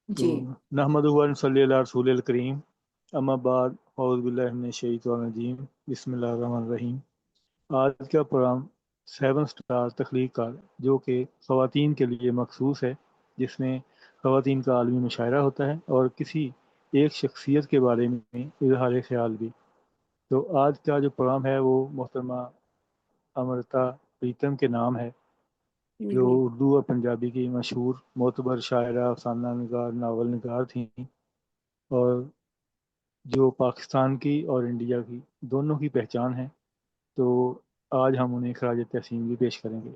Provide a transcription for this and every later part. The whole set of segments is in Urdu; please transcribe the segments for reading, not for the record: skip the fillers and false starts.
جی نحمدہ و نصلی علی رسول الکریم اما بعد اعوذ باللہ من الشیطان الرجیم بسم اللہ الرحمن الرحیم۔ آج کا پروگرام 7 سٹار تخلیق جو کہ خواتین کے لیے مخصوص ہے، جس میں خواتین کا عالمی مشاعرہ ہوتا ہے اور کسی ایک شخصیت کے بارے میں اظہار خیال بھی۔ تو آج کا جو پروگرام ہے وہ محترمہ امرتا پریتم کے نام ہے، جو جی اردو اور پنجابی کی مشہور معتبر شاعرہ، افسانہ نگار، ناول نگار تھیں، اور جو پاکستان کی اور انڈیا کی دونوں کی پہچان ہے۔ تو آج ہم انہیں خراج تحسین بھی پیش کریں گے۔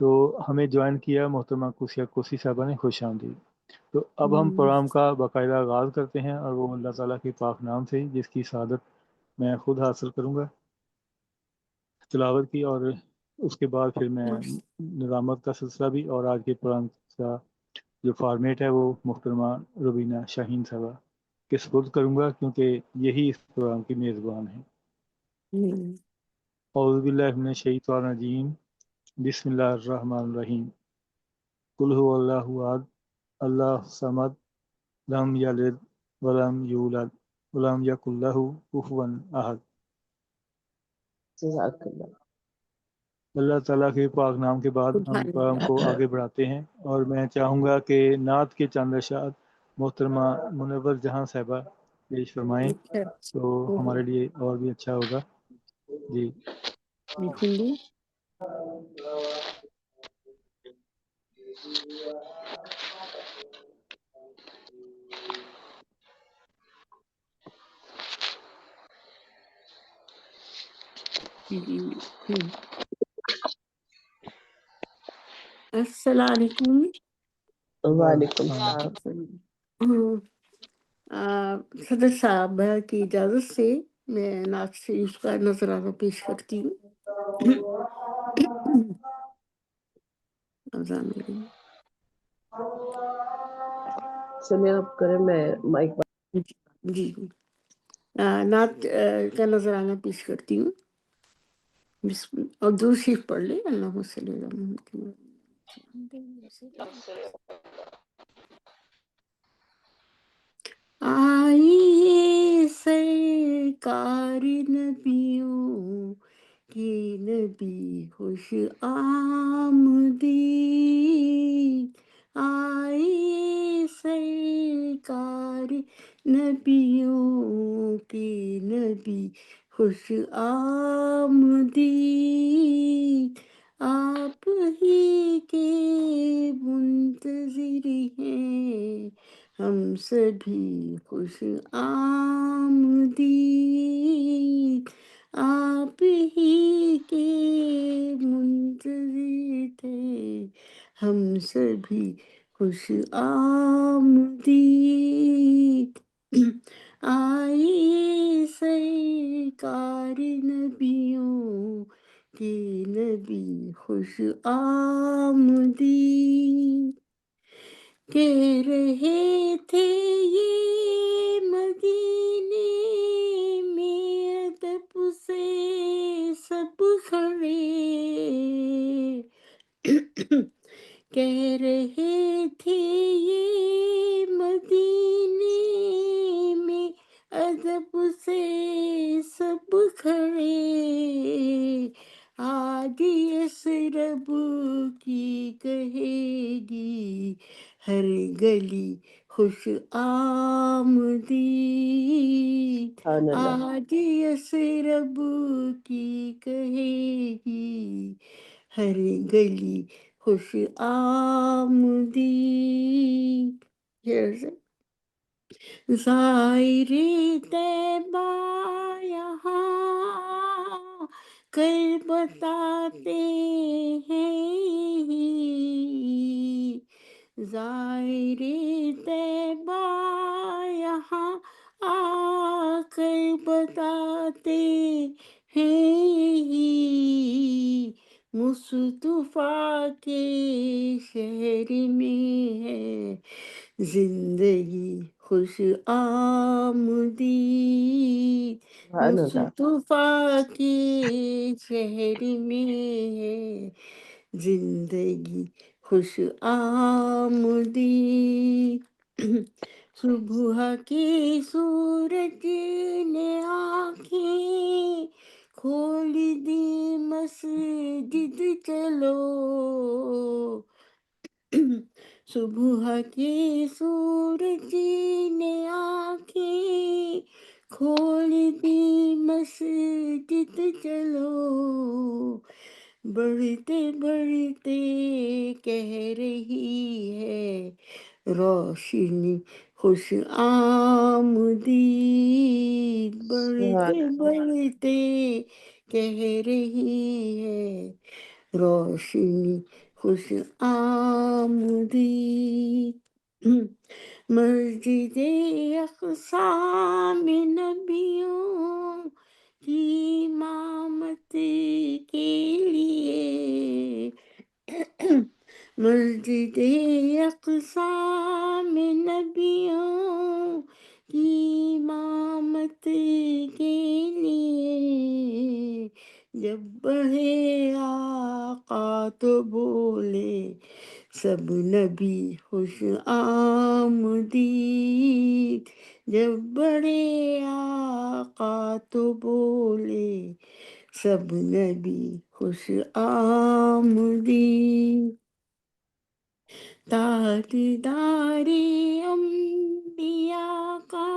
تو ہمیں جوائن کیا محترمہ کوسیہ کوسی صاحبہ نے، خوش آمدید۔ تو اب ہم پروگرام کا باقاعدہ آغاز کرتے ہیں، اور وہ اللہ تعالیٰ کے پاک نام سے جس کی سعادت میں خود حاصل کروں گا تلاوت کی، اور اس کے بعد پھر میں نظامت کا سلسلہ بھی، اور آج کے پروگرام کا جو فارمیٹ ہے وہ محترمہ روبینہ شاہین صاحبہ کے سپرد کروں گا، کیونکہ یہی اس پروگرام کی میزبان ہیں۔ اعوذ باللہ من الشیطان الرجیم بسم اللہ الرحمن الرحیم۔ قل هو اللہ احد اللہ صمد لم یلد ولم یولد ولم یکن لہ کفوا احد۔ جزاک اللہ۔ اللہ تعالیٰ کے پاک نام کے بعد ہم پروگرام کو آگے بڑھاتے ہیں، اور میں چاہوں گا کہ نعت کے چند اشعار محترمہ منور جہاں صاحبہ پیش فرمائیں تو ہمارے لیے اور بھی اچھا ہوگا۔ جی السلام علیکم۔ وعلیکم السلام۔ صدر صاحب کی اجازت سے میں نعت شریف کا نذرانہ پیش کرتی ہوں۔ چلے اب کریں، میں مائک جی نعت کا نذرانہ پیش کرتی ہوں۔ اور درود شریف پڑھ لیں۔ اللہم صلی علی محمد۔ آئیے سرکار نبیوں کی نبی خوش آمدید، آئیے سرکار نبیوں کی نبی خوش آمدید، آپ ہی کے منتظر ہیں ہم سبھی خوش آمدید، آپ ہی کے منتظر تھے ہم سبھی خوش آمدید، آئیے سرکار نبیوں کی نبی خوش آمدید، کہہ رہے تھے یہ مدینے میں ادب سے سب کھڑے، کہہ رہے تھے یہ مدینے میں ادب سے سب کھڑے، آج یثرب کی کہے گی ہر گلی خوش آمدید، آج یثرب کی کہے گی ہر گلی خوش آمدید، زائر طیبہ یہاں کر بتاتے ہیں، زائر طیبہ یہاں آ کر بتاتے ہیں، مصطفیٰ کے شہر میں ہے زندگی خوش آمدید، مصطفیٰ کے شہر میں ہے زندگی خوش آمدید، صبح کی سورج نے آنکھیں کھول دی، مسجد چلو، صبح کی سورج نے آنکھیں کھول دی، مسجد چلو، بڑھتے بڑھتے کہہ رہی ہے روشنی خوش آمدید، بڑھتے سبحان بڑھتے کہہ رہی ہے روشنی خوش آمدید، مسجد اقصی میں نبیوں کی امامت کے لیے، مسجد اقصی میں نبیوں کی امامت کے لیے، جب بڑھے آقا تو بولے سب نبی خوش آمدید، جب بڑھے آقا تو بولے سب نبی خوش آمدید، تاجدار انبیاء کا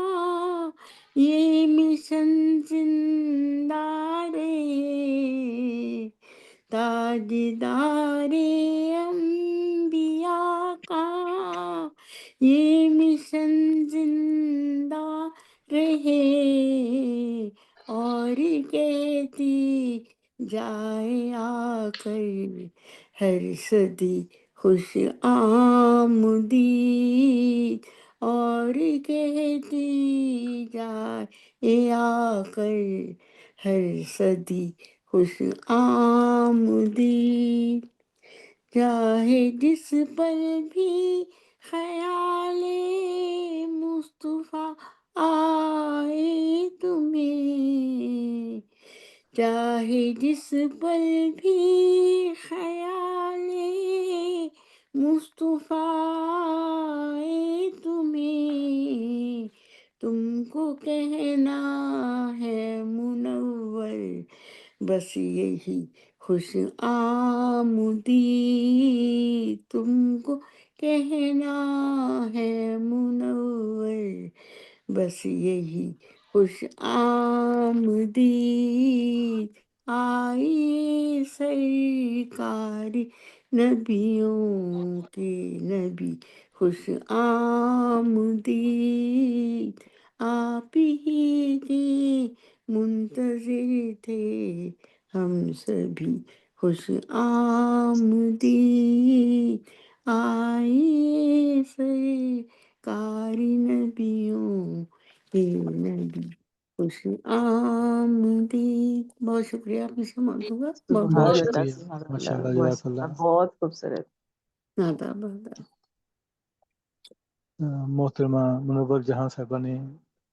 یہ مشن زندہ رہے، تاجدار انبیاء کا یہ مشن زندہ رہے، اور کہتی جائے آ کر ہر صدی خوش آمدید، اور کہتی جائے آ کر ہر صدی خوش آمدید، چاہے جس پر بھی خیال مصطفیٰ آئے تمہیں، چاہے جس پر بھی خیال مصطفیٰ آئے تمہیں، تم کو کہنا ہے منور بس یہی خوش آمدید، تم کو کہنا ہے منور بس یہی خوش آمدید، آئیے سرکار نبیوں کے نبی خوش آمدید، آپ ہی کے منتظر تھے ہم سبھی خوش آمدید، آئیے سرکار نبیوں کے نبی خوش آمدید۔ بہت شکریہ، آپ نے سمجھ ہوگا، بہت بہت سبحان بہت اللہ، شکریہ، سبحان ماشاء اللہ، اللہ، جزاک اللہ۔ بہت خوبصورت۔ آداب آداب۔ محترمہ منور جہاں صاحبہ نے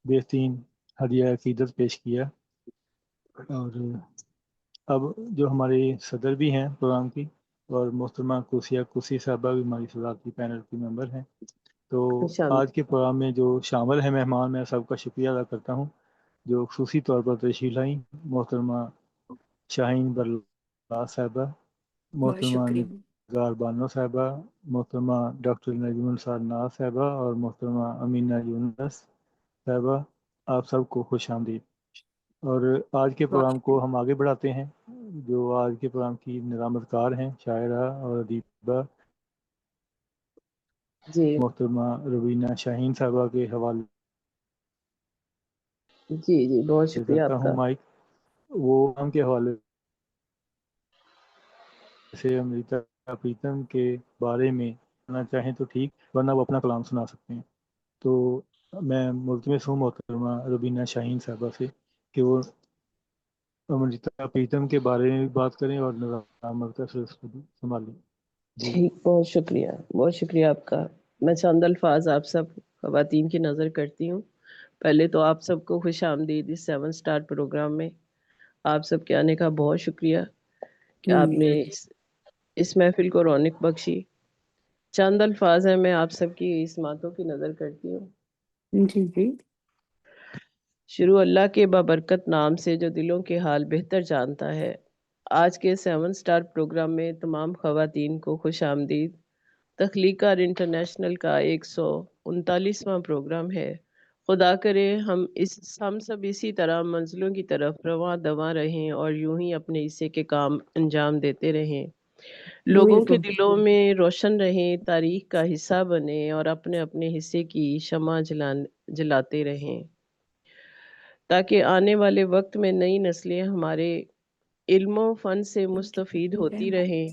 بہترین ہدیہ عقیدت پیش کیا، اور اب جو ہمارے صدر بھی ہیں پروگرام کی، اور محترمہ کوسیہ کوسی صاحبہ بھی ہماری صدارتی پینل کی ممبر ہیں، تو انشاءاللہ۔ آج کے پروگرام میں جو شامل ہیں مہمان، میں سب کا شکریہ ادا کرتا ہوں جو خصوصی طور پر تشریف لائیں، محترمہ شاہین برلا صاحبہ، بہت محترمہ شکریہ۔ نگار بانو صاحبہ، محترمہ ڈاکٹر نجم النسار ناز صاحبہ، اور محترمہ امینہ یونس صاحبہ، آپ سب کو خوش آمدید۔ اور آج کے پروگرام کو ہم آگے بڑھاتے ہیں، جو آج کے پروگرام کی نظامت کار ہیں، شاعرہ اور ادیبہ جی محترمہ روینہ شاہین صاحبہ کے حوالے جی جی، بہت شکریہ کرتا آپ ہوں کا۔ مائک، وہ ہم کے حوالے سے امرتا پریتم کے بارے میں سننا چاہیں تو ٹھیک، ورنہ وہ اپنا کلام سنا سکتے ہیں۔ تو میں ملتمس ہوں محترمہ روبینہ شاہین صاحبہ سے کہ وہ امرتا پریتم کے بارے میں بھی بات کریں اور نظام کا سلسلہ بھی سنبھالیں۔ جی ٹھیک، بہت شکریہ، بہت شکریہ آپ کا۔ میں چند الفاظ آپ سب خواتین کی نظر کرتی ہوں۔ پہلے تو آپ سب کو خوش آمدید اس 7 سٹار پروگرام میں۔ آپ سب کے آنے کا بہت شکریہ کہ آپ نے اس محفل کو رونق بخشی۔ چند الفاظ ہیں، میں آپ سب کی اسماتوں کی نظر کرتی ہوں۔ جی جی شروع اللہ کے بابرکت نام سے جو دلوں کے حال بہتر جانتا ہے۔ آج کے 7 سٹار پروگرام میں تمام خواتین کو خوش آمدید۔ تخلیقات انٹرنیشنل کا 139واں پروگرام ہے۔ خدا کرے ہم سب اسی طرح منزلوں کی طرف رواں دواں رہیں اور یوں ہی اپنے حصے کے کام انجام دیتے رہیں، لوگوں کے بالکل دلوں میں روشن رہیں، تاریخ کا حصہ بنیں اور اپنے اپنے حصے کی شمع جلاتے رہیں، تاکہ آنے والے وقت میں نئی نسلیں ہمارے علم و فن سے مستفید ہوتی رہیں۔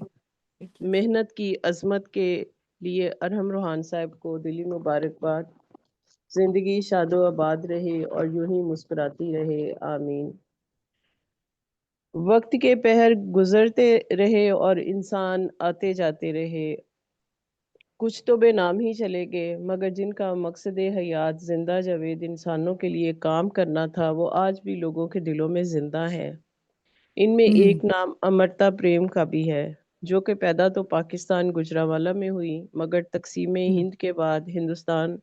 محنت کی عظمت کے لیے ارحم روحان صاحب کو دلی مبارکباد۔ زندگی شاد و آباد رہے اور یوں ہی مسکراتی رہے، آمین۔ وقت کے پہر گزرتے رہے اور انسان آتے جاتے رہے، کچھ تو بے نام ہی چلے گئے، مگر جن کا مقصد حیات زندہ جاوید انسانوں کے لیے کام کرنا تھا وہ آج بھی لوگوں کے دلوں میں زندہ ہے۔ ان میں ایک نام امرتا پریم کا بھی ہے، جو کہ پیدا تو پاکستان گجرانوالہ میں ہوئی، مگر تقسیم ہند کے بعد ہندوستان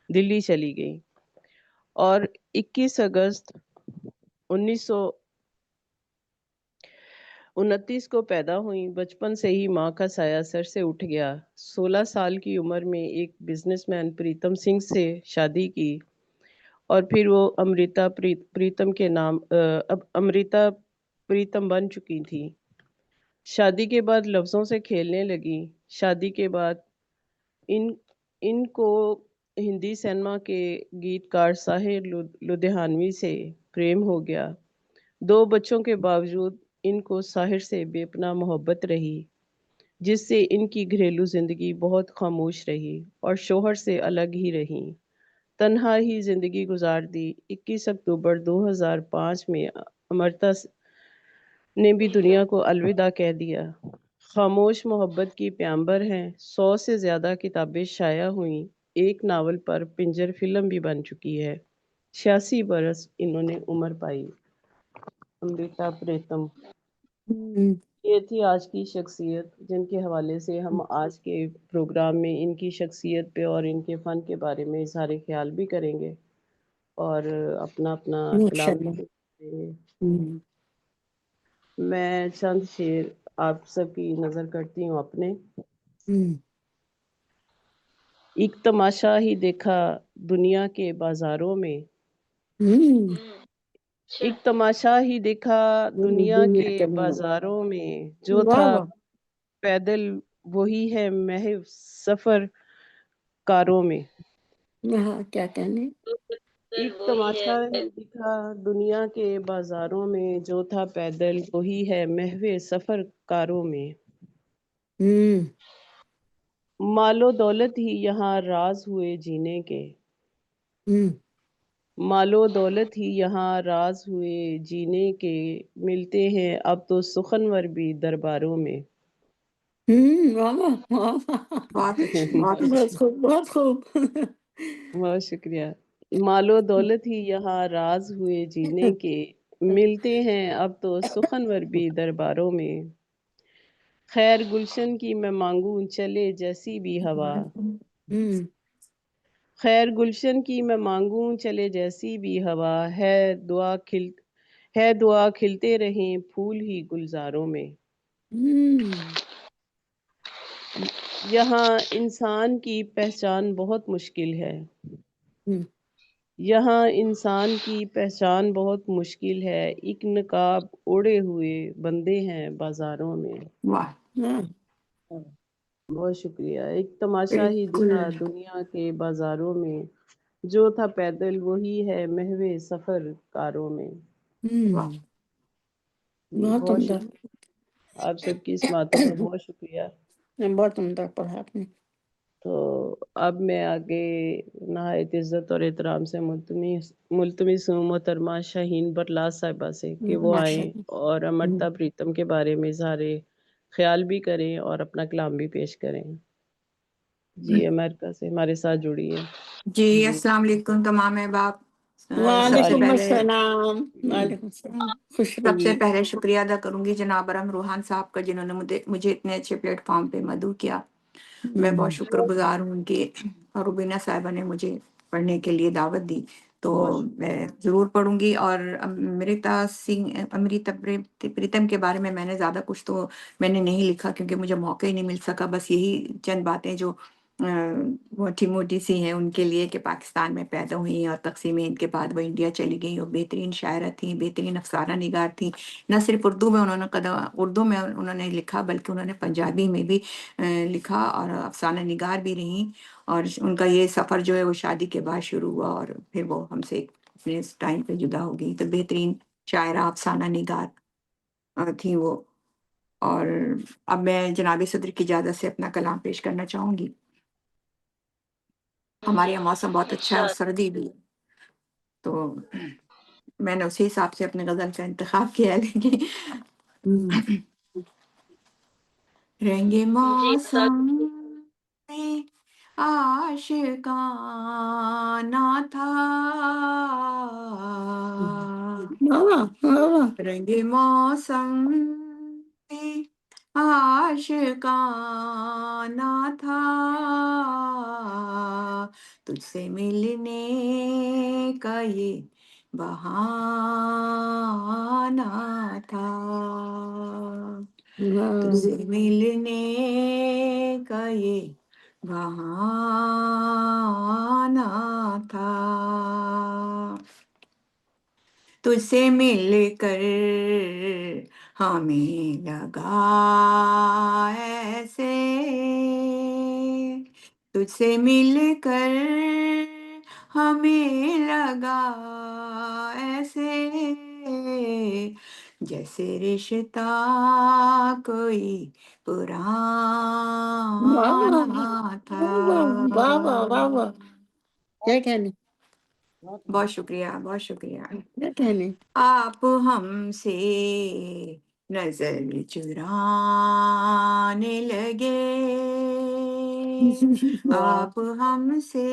دلی چلی گئی اور 21 اگست 1929 کو پیدا ہوئی۔ بچپن سے ہی ماں کا سایہ سر سے اٹھ گیا۔ 16 سال کی عمر میں ایک بزنس مین پریتم سنگھ سے شادی کی اور پھر وہ امرتا پریتم بن چکی تھی۔ شادی کے بعد لفظوں سے کھیلنے لگی۔ شادی کے بعد ان کو ہندی سینما کے گیت کار ساحر لدھیانوی سے پریم ہو گیا۔ 2 بچوں کے باوجود ان کو ساحر سے بے پناہ محبت رہی، جس سے ان کی گھریلو زندگی بہت خاموش رہی اور شوہر سے الگ ہی رہی، تنہا ہی زندگی گزار دی۔ 21 اکتوبر 2005 میں امرتا نے بھی دنیا کو الوداع کہہ دیا۔ خاموش محبت کی پیامبر ہیں۔ 100 سے زیادہ کتابیں شائع ہوئیں، ایک ناول پر پنجر فلم بھی بن چکی ہے۔ 86 برس انہوں نے عمر پائی۔ امرتا پریتم، یہ تھی آج کی شخصیت جن کے حوالے سے ہم آج کے پروگرام میں ان کی شخصیت پہ اور ان کے فن کے بارے میں اظہار خیال بھی کریں گے اور اپنا ماشاء کلام بھی اللہ۔ کریں گے۔ میں چند شعر آپ سب کی نظر کرتی ہوں اپنے۔ ایک تماشا ہی دیکھا دنیا کے بازاروں میں، ایک تماشا ہی دیکھا دنیا کے بازاروں میں، جو تھا واہ پیدل وہی ہے محو سفر کاروں میں۔ واہ، کیا کہنے۔ ایک تماشا ہی دیکھا دنیا کے بازاروں میں، جو تھا پیدل وہی ہے محو سفر کاروں میں۔ مال و دولت ہی یہاں راز ہوئے جینے کے، مال و دولت ہی یہاں راز ہوئے جینے کے، ملتے ہیں اب تو سخنور بھی درباروں میں۔ بہت خوب بہت خوب۔ بہت شکریہ۔ مال و دولت ہی یہاں راز ہوئے جینے کے، ملتے ہیں اب تو سخنور بھی درباروں میں۔ خیر گلشن کی میں مانگوں چلے جیسی بھی ہوا، خیر گلشن کی میں مانگوں چلے جیسی بھی ہوا، ہے دعا کھلتے رہیں پھول ہی گلزاروں میں۔ یہاں انسان کی پہچان بہت مشکل ہے، یہاں انسان کی پہچان بہت مشکل ہے، ایک نقاب اوڑے ہوئے بندے ہیں بازاروں میں۔ بہت شکریہ۔ ایک تماشا ہی دکھا دنیا کے بازاروں میں، جو تھا پیدل وہی ہے محو سفر کاروں میں۔ بہت بہت عمدہ، شکریہ آپ سب کی اس باتوں کا بہت شکریہ۔ بہت عمدہ پڑھا آپ نے۔ تو اب میں آگے نہایت عزت اور احترام سے ملتمس ہوں محترمہ شاہین برلاس صاحبہ سے کہ وہ آئیں اور امرتا پریتم کے بارے میں اظہار خیال بھی کریں اور اپنا کلام بھی پیش کریں۔ جی امریکہ سے ہمارے ساتھ جڑی ہیں۔ جی السلام علیکم تمام احباب۔ وعلیکم السلام۔ وعلیکم السلام، خوش سب سے رہیے۔ پہلے شکریہ ادا کروں گی جناب ارحم روحان صاحب کا، جنہوں نے مجھے اتنے اچھے پلیٹ فارم پہ مدعو کیا۔ میں بہت شکر گزار ہوں ان کی، اور روبینہ صاحبہ نے مجھے پڑھنے کے لیے دعوت دی تو میں ضرور پڑھوں گی. اور امرتا سنگھ، امرتا پریتم کے بارے میں نے زیادہ کچھ تو میں نے نہیں لکھا کیونکہ مجھے موقع ہی نہیں مل سکا. بس یہی چند باتیں جو موٹی موٹی سی ہیں ان کے لیے کہ پاکستان میں پیدا ہوئی اور تقسیم ہند کے بعد وہ انڈیا چلی گئی، اور بہترین شاعرہ تھیں، بہترین افسانہ نگار تھیں. نہ صرف اردو میں انہوں نے لکھا بلکہ انہوں نے پنجابی میں بھی لکھا اور افسانہ نگار بھی رہیں. اور ان کا یہ سفر جو ہے وہ شادی کے بعد شروع ہوا اور پھر وہ ہم سے اپنے اس ٹائم پہ جدا ہو گئی. تو بہترین شاعرہ افسانہ نگار تھیں وہ. اور اب میں جناب صدر کی اجازت سے اپنا کلام پیش کرنا چاہوں گی. ہمارے یہاں موسم بہت اچھا ہے اور سردی بھی، تو میں نے اسی حساب سے اپنے غزل کا انتخاب کیا ہے. لیکن رنگ موسم میں عاشقانہ تھا، رنگ موسم میں عاشقانہ تھا، تجھ سے ملنے کا یہ بہانہ تھا، تجھ سے ملنے کا یہ بہانہ تھا. تجھ سے مل کر ہمیں لگا ایسے، تجھ سے مل کر ہمیں لگا ایسے، جیسے رشتہ کوئی پرانا تھا. کیا کہنے، بہت شکریہ، بہت شکریہ. کیا کہنے. آپ ہم سے نظر چرانے لگے، آپ ہم سے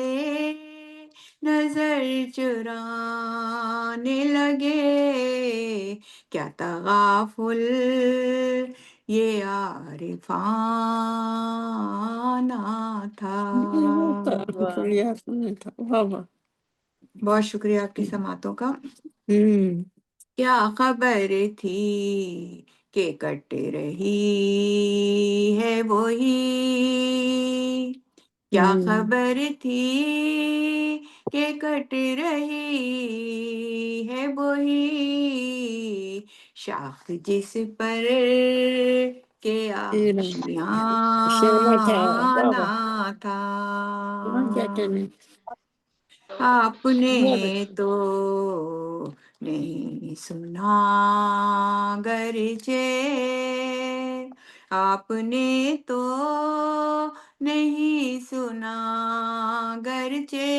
نظر چرانے لگے، کیا تغافل یہ عارفانہ تھا. شکریہ سنا تھا. واہ واہ. بہت شکریہ آپ کی سماعتوں کا. کیا خبر تھی کہ کٹ رہی ہے وہی، کیا خبر تھی کہ کٹ رہی ہے وہی، شاخ جس پر کے آشیانہ تھا. کیا کہنے. آپ نے تو نہیں سنا گرچہ، آپ نے تو نہیں سنا گرچہ،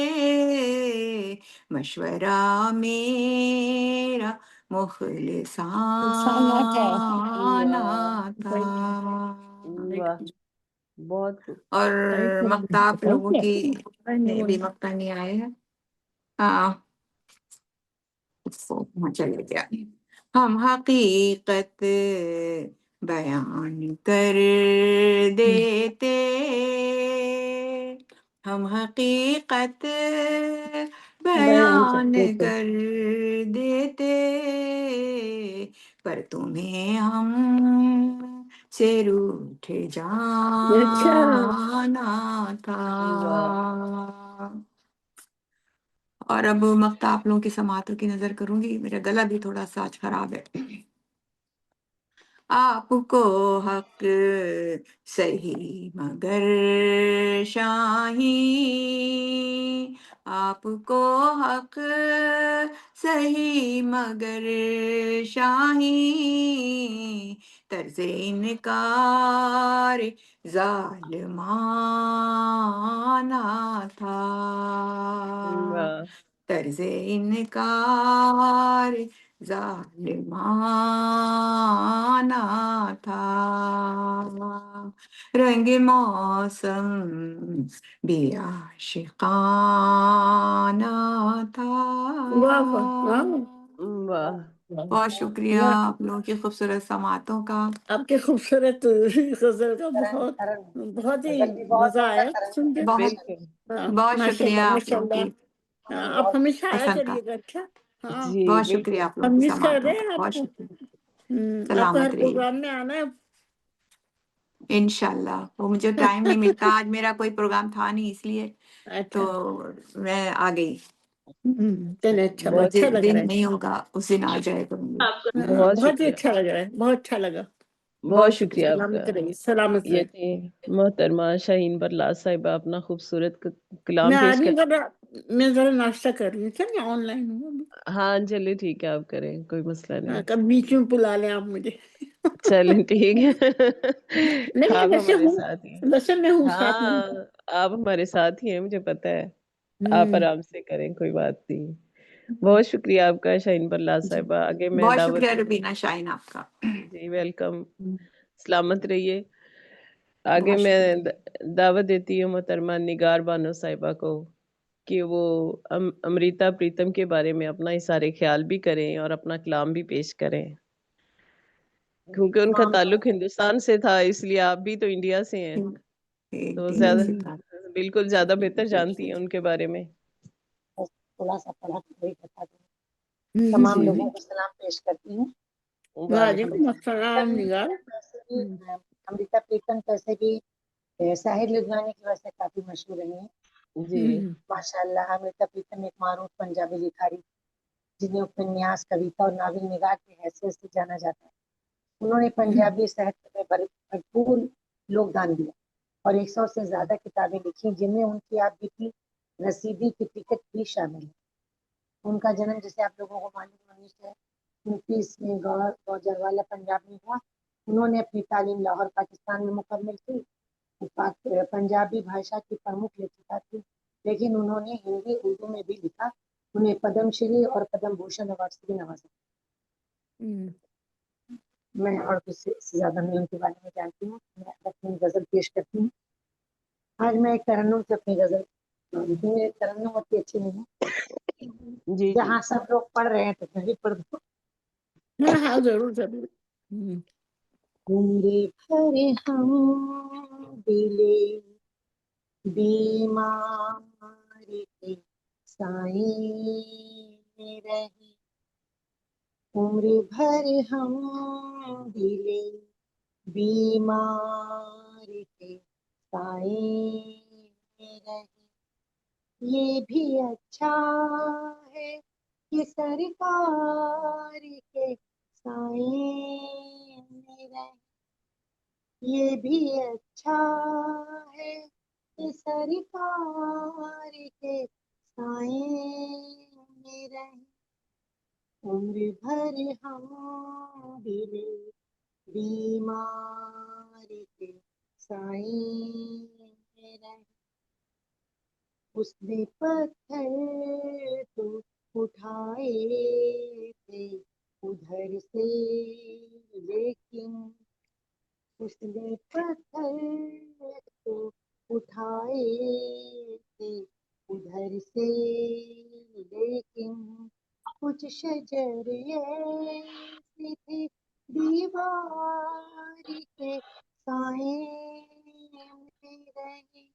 مشورہ میرا مخلصانہ تھا. بہت اور مقطع آپ لوگوں کی بھی مقطع نہیں آئے ہیں. چلے گیا. ہم حقیقت بیان کر دیتے، ہم حقیقت بیان کر دیتے، پر تمہیں ہم سے روٹھ جانا تھا. اور اب مقطع آپ لوگوں کی سماعتوں کی نظر کروں گی. میرا گلا بھی تھوڑا سا آج خراب ہے. آپ کو حق صحیح مگر شاہی، آپ کو حق صحیح مگر شاہی، طرز انکار ظالمانہ تھا، طرز انکار ظالمانہ تھا. رنگ موسم بھی عاشقانہ تھا. واہ بہت شکریہ آپ لوگوں کی خوبصورت سماعتوں کا. آپ کے خوبصورت غزل کا بہت ہی مزہ آیا سن کے. بہت بالکل بہت ماشاء شکریہ اللہ آپ ماشاء لوگوں کی اللہ. آپ ہمیشہ آیا پسند کا. کریے گا. اچھا ہاں جی بہت بالکل شکریہ آپ ہم لوگوں کی مس کر سماعتوں رہے کا. ہیں آپ بہت کو. شکریہ. آپ کو ہر سلامت رہیے. پروگرام میں آنا ہے. انشاءاللہ. وہ مجھے ٹائم نہیں ملتا. آج میرا کوئی پروگرام تھا نہیں اس لیے تو اچھا میں آ گئی. چلے اچھا بہت اچھا جس لگ رہا دن ہے. نہیں ہوگا اس دن آ جائے کروں گی. بہت بہت ہی شکریہ اچھا لگ رہا ہے. بہت اچھا لگا. بہت شکریہ آپ کا. سلامت رہیے. سلامت یہ رہیے. تھی محترمہ شاہین برلاس صاحبہ اپنا خوبصورت کلام میں پیش آدمی کر. میں ذرا ناشتہ کر رہی ہوں. چلیے آن لائن ہوں ابھی. ہاں چلے ٹھیک ہے آپ کریں کوئی مسئلہ نہیں. کب بیچ میں بلا لیں آپ مجھے. چلیں ٹھیک ہے. نہیں میں آپ ویسے ہمارے ہوں. ساتھ ہی ہیں. ویسے میں ہوں ساتھ میں. ہاں آپ ہمارے ساتھ ہی ہیں مجھے پتا ہے. آپ آرام سے کریں کوئی بات نہیں. بہت شکریہ آپ کا شاہین برلاس جی صاحبہ. آگے میں بہت دعوت شکریہ دوں گی. روبینہ شاہین آپ کا. جی ویلکم. سلامت رہیے. آگے بہت میں شکریہ. دعوت دیتی ہوں محترمہ نگار بانو صاحبہ کو کہ وہ امریتا پریتم کے بارے میں اپنا سارے خیال بھی کریں اور اپنا کلام بھی پیش کریں کیونکہ ان کا تعلق ہندوستان سے تھا اس لیے آپ بھی تو انڈیا سے ہیں تو انڈیا زیادہ سے تھا. بالکل زیادہ بہتر جانتی ہیں ان کے بارے میں. تھوڑا سا پڑھا وہی بتا دوں. تمام لوگوں کو سلام پیش کرتی ہوں. وعلیکم السلام نگار. امریتا پریتم کیسے بھی ساحر لدھیانوی کی وجہ سے کافی مشہور رہی ہیں. جی ماشاء اللہ. امریتا پریتم ایک معروف پنجابی لکھاری جنہیں اپنیاس کویتا اور ناول نگار کی حیثیت سے جانا جاتا ہے. انہوں نے پنجابی ساہتیہ میں بھرپور یوگدان دیا اور 100 سے زیادہ کتابیں لکھی جن میں ان کی آپ بیتی رسیدی کی ٹکٹ بھی شامل ہے. ان کا جنم جیسے آپ لوگوں کو معلوم 1929 میں گوجروالا پنجاب میں ہوا. انہوں نے اپنی تعلیم لاہور پاکستان میں مکمل کی. پنجابی بھاشا کی پرمکھ لیکھکا تھی لیکن انہوں نے ہندی اردو میں بھی لکھا. انہیں پدم شری اور پدم بھوشن ایوارڈ سے بھی نوازا. میں اور کچھ سے زیادہ میں ان کے بارے میں جانتی ہوں. میں اپنی غزل پیش کرتی ہوں. آج میں ایک ترنم سے اپنی غزل ترنم اتنی اچھی نہیں ہے. جی جہاں سب لوگ پڑھ رہے ہیں تو میں بھی پڑھ دوں. ہاں ہاں ضرور ضرور. عمر بھر ہم دلے بیمار کے سائیں میں رہے. عمر بھر ہم دلے بیمار کے سائیں میں رہے. یہ بھی اچھا ہے کہ سرکار کے سائیں میں رہے. یہ بھی اچھا ہے کہ سرکار کے سائیں میں رہے. عمر بھر ہم دلے بیمار کے سائیں میں رہے. اس نے پتھر تو اٹھائے تھے ادھر سے لیکن اس نے پتھر تو اٹھائے تھے ادھر سے لیکن کچھ شجر ایسی تھی دیوار کے سائیں میں رہی.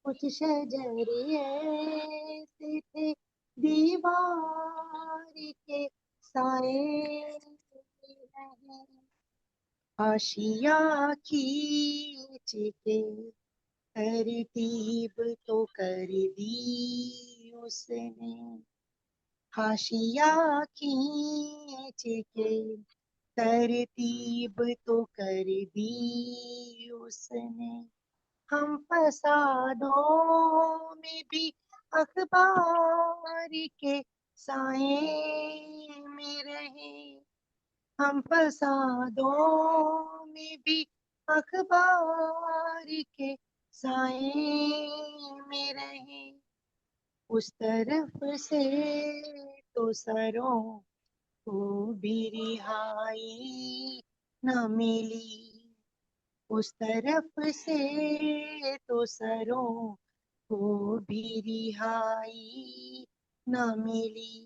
کچھ شجر ایسی تھی دیوار کے سائیں میں رہی. حاشیہ کھینچ کے ترتیب تو کر دی اس نے. حاشیہ کھینچ کے ترتیب تو کر دی اس نے. ہم فسادوں میں بھی اخبار کے سائیں میں رہے. ہم فسادوں میں بھی اخبار کے سائیں میں رہے. اس طرف سے تو سروں کو بھی رہائی نہ ملی. اس طرف سے تو سروں کو بھی رہائی نہ ملی.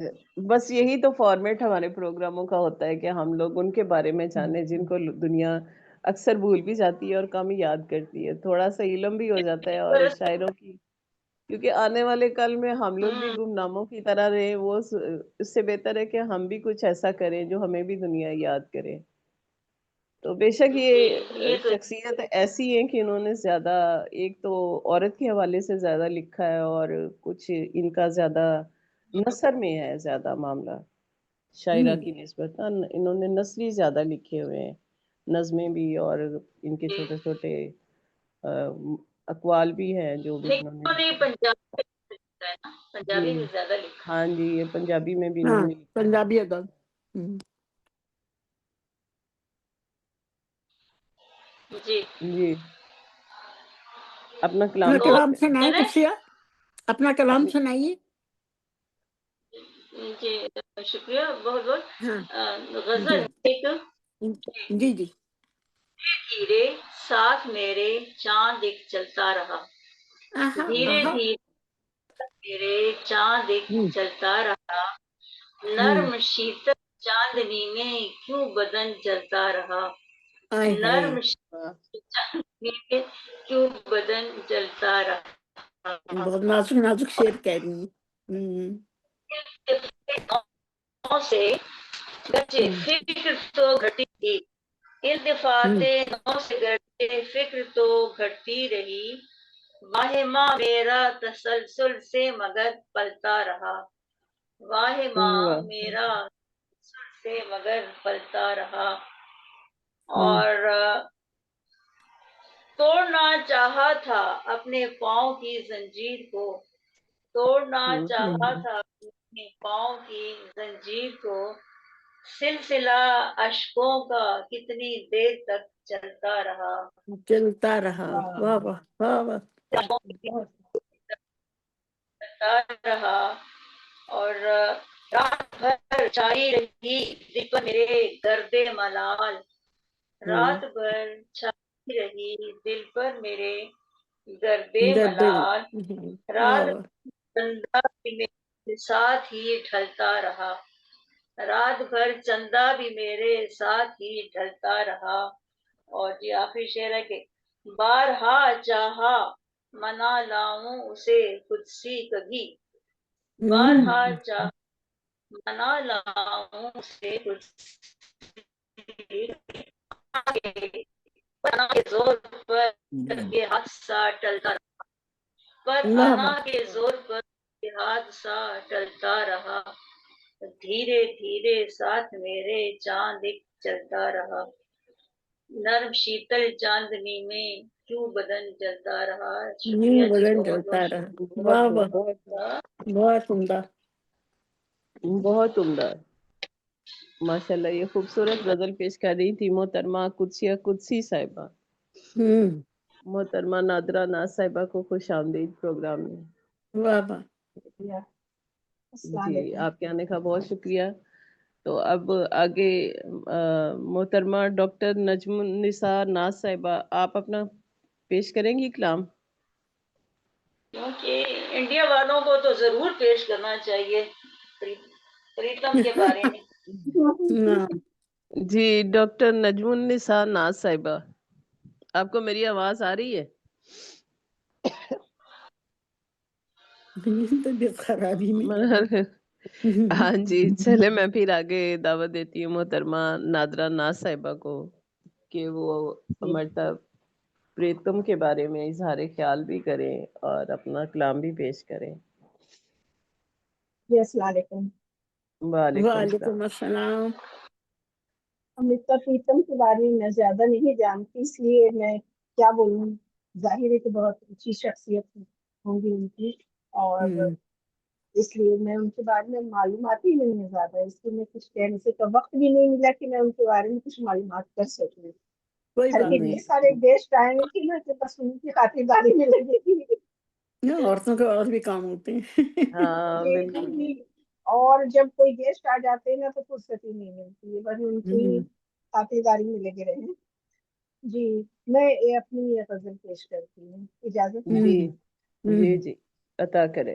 بس یہی تو فارمیٹ ہمارے پروگراموں کا ہوتا ہے کہ ہم لوگ ان کے بارے میں جانیں جن کو دنیا اکثر بھول بھی جاتی ہے اور کم ہی یاد کرتی ہے. تھوڑا سا علم بھی ہو جاتا ہے اور شاعروں کی، کیونکہ آنے والے کل میں ہم لوگ بھی گمناموں کی طرح رہے، وہ اس سے بہتر ہے کہ ہم بھی کچھ ایسا کریں جو ہمیں بھی دنیا یاد کرے. تو بے شک یہ شخصیت ایسی ہے کہ انہوں نے زیادہ، ایک تو عورت کے حوالے سے زیادہ لکھا ہے، اور کچھ ان کا زیادہ نثر میں ہے زیادہ معاملہ شاعرہ کی نسبت. انہوں نے نثری زیادہ لکھے ہوئے ہیں، نظمیں بھی، اور ان کے چھوٹے چھوٹے اقوال بھی ہیں جو بھی انہوں نے لکھے. پنجابی جی میں زیادہ لکھا. ہاں جی، یہ پنجابی میں بھی انہوں ہاں نے لکھا ہے. پنجابی ادب. جی جی اپنا اپنا کلام تو کلام پیش سنائیں نا، کچھ، اپنا کلام سنائیے. جی شکریہ بہت بہت. ہاں غزل جی ایک، جی جی. دھیرے ساتھ میرے چاند ایک چلتا رہا، آہا دھیرے آہا. دھیرے میرے چاند ایک چلتا رہا، نرم شیتل چاندنی میں کیوں بدن جلتا رہا، آئے ہائے. نرم شیتل چاندنی میں کیوں بدن جلتا رہا. بہت نازک نازک شعر کہہ رہی ہیں. سے گرچہ فکر تو گھٹی تھی، التفات نو سے گرچہ فکر تو گھٹتی رہی، واہ ماں میرا تسلسل سے مگر پلتا رہا، واہ ماں میرا تسلسل سے مگر پلتا رہا. اور توڑنا چاہا تھا اپنے پاؤں کی زنجیر کو، توڑنا چاہا تھا اپنے پاؤں کی زنجیر کو، سلسلہ اشکوں کا کتنی دیر تک چلتا رہا، چلتا رہا. واہ واہ واہ واہ. چلتا رہا. اور رات بھر چھائی رہی دل پر میرے گرد ملال، رات بھر چھائی رہی دل پر میرے گرد ملال، رات چندہ بھی میرے ساتھ ہی ڈھلتا رہا، رات بھر چندہ بھی میرے ساتھ ہی ڈھلتا رہا. اور جی آخری شعر ہے کہ بارہا چاہا منا لاؤں اسے خود سی کبھی، بارہا چاہا منا لاؤں اسے خود سی پنا کے زور پر یہ حادثہ ٹلتا رہا، پر انا کے زور پر یہ حادثہ ٹلتا رہا، دھیرے دھیرے ساتھ میرے چاند ایک چلتا رہا، نرم شیتل چاندنی میں کیوں بدن جلتا رہا. شکریہ جی، بدن بہت چلتا بہت رہا. شکریہ. واہ واہ. بہت عمدہ. بہت عمدہ. ماشاء اللہ یہ خوبصورت غزل پیش کر رہی تھی محترمہ قدسیہ قدسی صاحبہ. محترمہ نادرہ ناز صاحبہ کو خوش آمدید پروگرام میں. واہ واہ. جی آپ کے آنے کا بہت شکریہ. تو اب آگے محترمہ ڈاکٹر نجم النساء ناز صاحبہ آپ اپنا پیش کریں گی کلام. کیونکہ انڈیا والوں کو تو ضرور پیش کرنا چاہیے پریتم کے بارے میں. جی ڈاکٹر نجم النساء ناز صاحبہ آپ کو میری آواز آ رہی ہے؟ طبیعت خرابی میں. ہاں جی چلے میں پھر آگے دعوت دیتی ہوں محترمہ نادرہ ناز صاحبہ کو کہ وہ امرتا پریتم کے بارے میں اظہار خیال بھی کریں اور اپنا کلام بھی پیش کریں. جی السلام علیکم. وعلیکم السلام. امرتا پریتم کے بارے میں زیادہ نہیں جانتی، اس لیے میں کیا بولوں. ظاہر ہے کہ بہت اچھی شخصیت ہوں گی ان کی، اور اس لیے میں ان کے بارے میں معلومات ہی نہیں ہے زیادہ، اس لیے میں کچھ کہنے سے کا وقت بھی نہیں ملا کہ میں ان کے بارے میں کچھ معلومات کر سکوں. اتنے سارے گیسٹ آئے ہوئے تھے نا کہ بس ان کی خاطرداری میں لگی تھی. عورتوں کے اور بھی کام ہوتے ہیں. ہاں بالکل. اور جب کوئی گیسٹ آ جاتے ہیں نا تو فرصت ہی نہیں ملتی ہے، بس ان کی خاطرداری میں لگے رہے. جی میں اپنی غزل پیش کرتی ہوں، اجازت ہے؟ جی جی جی عطا کرے.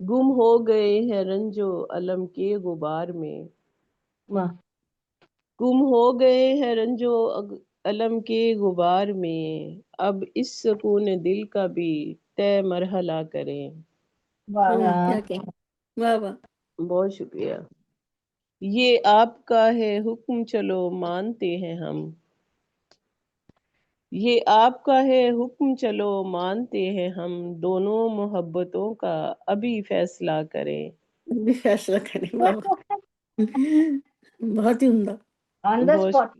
گم ہو گئے ہیں رنجو علم کے غبار میں، واہ گم ہو گئے ہیں رنجو علم کے غبار میں، اب اس سکون دل کا بھی طے مرحلہ کریں۔ واہ کیا کہ واہ واہ بہت شکریہ۔ یہ آپ کا ہے حکم چلو مانتے ہیں ہم، یہ آپ کا ہے حکم چلو مانتے ہیں ہم، دونوں محبتوں کا ابھی فیصلہ کریں۔ بھی فیصلہ کریں، واہ واہ، بہت ہی عمدہ۔ آن دا بہت اسپاٹ۔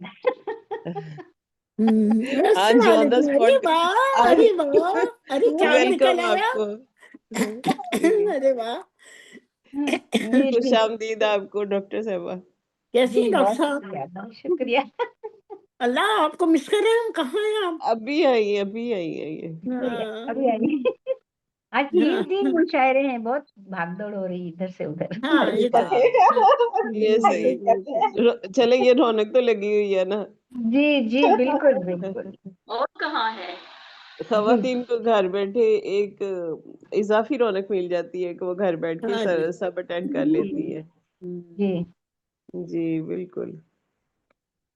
ہاں جی، السلام آن دا علیکم، ارے اسپاٹ۔ واہ، ارے واہ، ارے چاند نکل ویلکم آپ آیا، کو، ارے واہ، جی خوش جی آمدید آپ کو ڈاکٹر صاحبہ۔ کیسی جی، ہیں ڈاکٹر بہت صاحب؟ شکریہ بہت شکریہ۔ اللہ آپ کو مس کر رہے ہیں ہم، کہاں ہیں آپ؟ ابھی آئیے، ابھی آئیے۔ ابھی آئیے۔ آج 3 مشاعرے ہیں، بہت بھاگ دوڑ ہو رہی ادھر سے ادھر۔ ہاں یہ تو ہے۔ یہ صحیح، چلے یہ رونق تو لگی ہوئی ہے نا۔ جی جی بالکل بالکل۔ اور کہاں ہے؟ خواتین کو گھر بیٹھے ایک اضافی رونق مل جاتی ہے کہ وہ گھر بیٹھ کے ہاں جی، سب اٹینڈ کر لیتی ہے۔ جی جی بالکل۔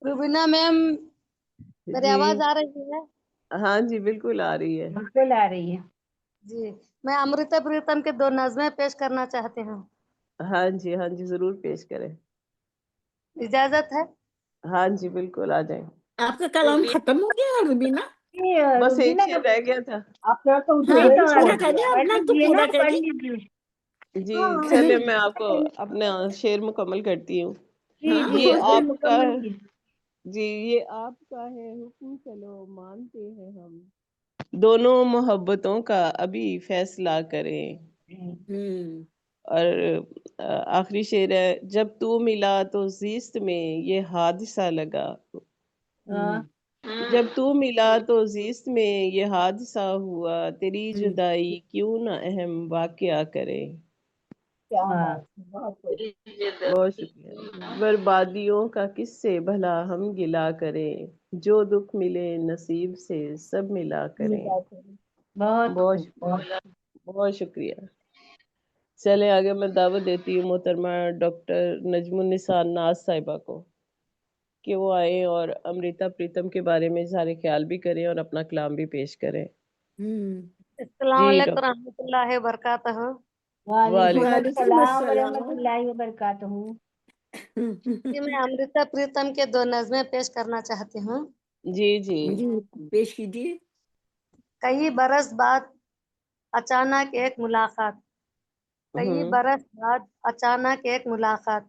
روبینہ میم، میری جی آواز آ رہی ہے؟ ہاں جی بالکل آ رہی ہے۔ بالکل آ رہی ہے۔ جی، میں امرتا پریتم کے 2 نظمیں پیش کرنا چاہتی ہوں، ہاں جی ضرور پیش کریں۔ اجازت ہے؟ ہاں جی بالکل آ جائیں۔ آپ کا کلام ختم ہو گیا روبینہ؟ جی، بس ایک روبینہ شعر کا رہ گیا تھا۔ اپنا تو ہاں وہی پورا چھوڑ کر دیا، دیں، پڑھ اپنا تو لیجیے نا، پورا کر پڑھ دیں۔ لیجیے۔ جی ہاں چلے میں آپ کو اپنا شعر مکمل کرتی ہوں۔ جی ہاں جی یہ بہت بالکل آپ کا مکمل کیجیے۔ جی یہ آپ کا ہے حکم چلو مانتے ہیں ہم، دونوں محبتوں کا ابھی فیصلہ کریں۔ ہوں، اور آخری شعر ہے، جب تو ملا تو زیست میں یہ حادثہ لگا، جب تو ملا تو زیست میں یہ حادثہ ہوا، تیری جدائی کیوں نہ اہم واقعہ کرے۔ کیا بات ہے، بہت خوب۔ بہت شکریہ۔ بربادیوں کا کس سے بھلا ہم گلا کریں، جو دکھ ملے نصیب سے سب ملا کریں۔ بہت بہت خوب بہت شکریہ، بہت شکریہ۔ چلے آگے میں دعوت دیتی ہوں محترمہ ڈاکٹر نجم النساء ناز صاحبہ کو کہ وہ آئیں اور امرتا پریتم کے بارے میں اظہار خیال بھی کریں اور اپنا کلام بھی پیش کریں۔ السلام جی علیکم ڈاکٹر۔ رحمۃ اللہ وبرکاتہ۔ وعلیکم وعلیکم وعلیکم السلام ورحمۃ السلام۔ اللہ وبرکاتہ۔ جی، میں امرتا پریتم کے 2 نظمیں پیش کرنا چاہتی ہوں۔ جی جی جی پیش کیجیے۔ کئی برس بعد اچانک ایک ملاقات، کئی برس بعد اچانک ایک ملاقات،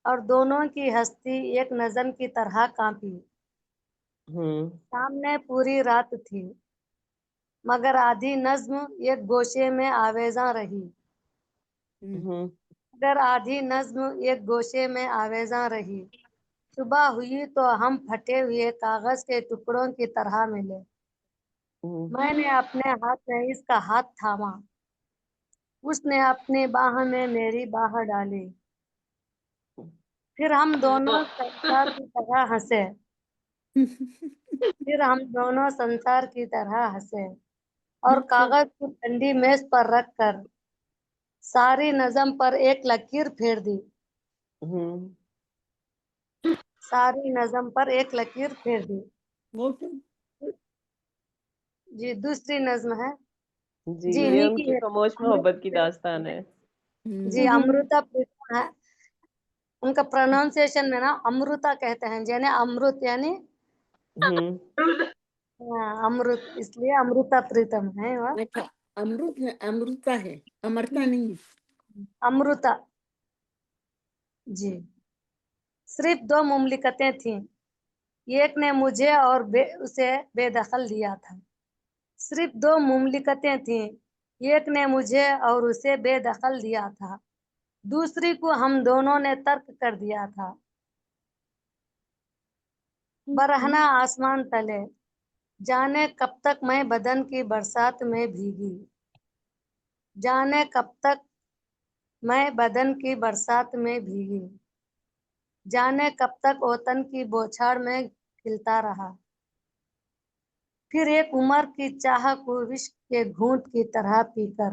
اور دونوں کی ہستی ایک نظم کی طرح کانپی۔ سامنے پوری رات تھی مگر آدھی نظم ایک گوشے میں آویزاں رہی، مگر آدھی نظم ایک گوشے میں آویزاں رہی۔ صبح ہوئی تو ہم پھٹے ہوئے کاغذ کے ٹکڑوں کی طرح ملے۔ میں نے اپنے ہاتھ میں اس کا ہاتھ تھاما، اس نے اپنی باہ میں میری باہ ڈالی، پھر ہم دونوں سنسار کی طرح ہنسے، پھر ہم دونوں سنسار کی طرح ہنسے، اور کاغذ کو ٹھنڈی میز پر رکھ کر ساری نظم پر ایک لکیر پھیر دی، ساری نظم پر ایک لکیر پھیر دی۔ جی دوسری نظم ہے، جی جی یہ انہی ان کی کی ہے، خاموش محبت کی داستان ہے۔ جی امرتا پریتم ہے، ان کا پروننسیشن میں نا امرتا کہتے ہیں، یعنی امرت یعنی امرت، اس لیے امرتا پریتم ہے وہ۔ اچھا، امرتا ہے، امرتا نہیں۔ امرتا، جی صرف 2 مملکتیں تھیں، ایک نے مجھے اور اسے بے دخل دیا تھا، صرف 2 مملکتیں تھیں، ایک نے مجھے اور اسے بے دخل دیا تھا، دوسری کو ہم دونوں نے ترک کر دیا تھا۔ برہنہ آسمان تلے جانے کب تک میں بدن کی برسات میں بھیگی، جانے کب تک میں بدن کی برسات میں بھیگی، جانے کب تک وطن کی بوچھاڑ میں کھلتا رہا، پھر ایک عمر کی چاہ کو عشق کے گھونٹ کی طرح پی کر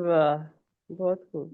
واہ بہت خوب.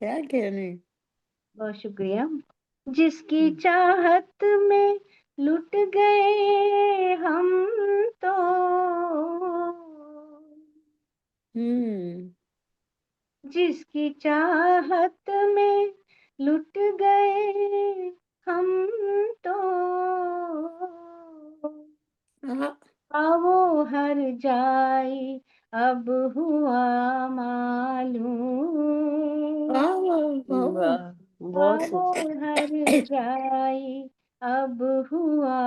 کیا کہنے. بہت شکریہ. جس کی چاہت میں لٹ گئے ہم تو، جس کی چاہت میں لٹ گئے ہم تو، وہ ہر جائے اب ہوا معلوم، واہ بہت وہ خوب. ہر جائے اب ہوا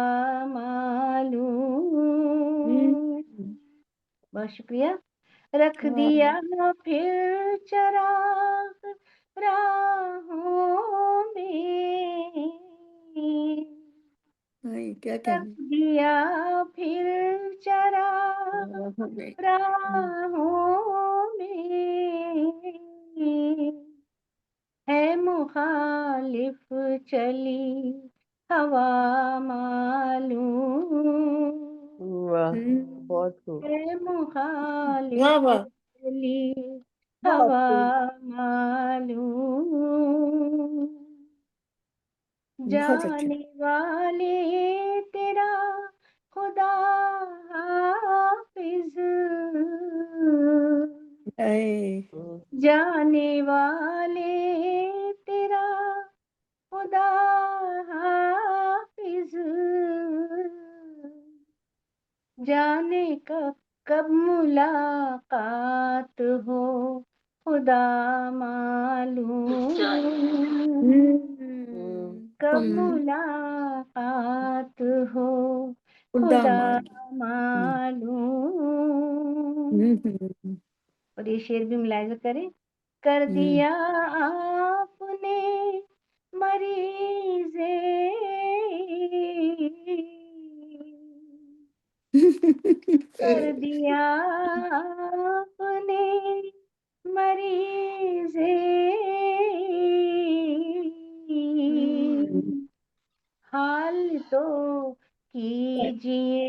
معلوم. بہت شکریہ. رکھ دیا پھر چراغ راہوں میں، کیا رکھ کہنے. دیا پھر چراغ راہوں میں، ہے مخالف چلی ہوا معلوم، واہ بہت خوب. ہے مخالف واہ واہ. چلی بہت ہوا خوب. معلوم. بہت اچھا. جانے والے تیرا خدا حافظ، جانے والے تیرا خدا حافظ، جانے کب ملاقات ہو خدا معلوم، کب ملاقات ہو خدا معلوم. اور یہ شعر بھی ملاحظہ کریں. کر دیا آپ نے مریض کر دیا آپ نے مریض حال تو کیجیے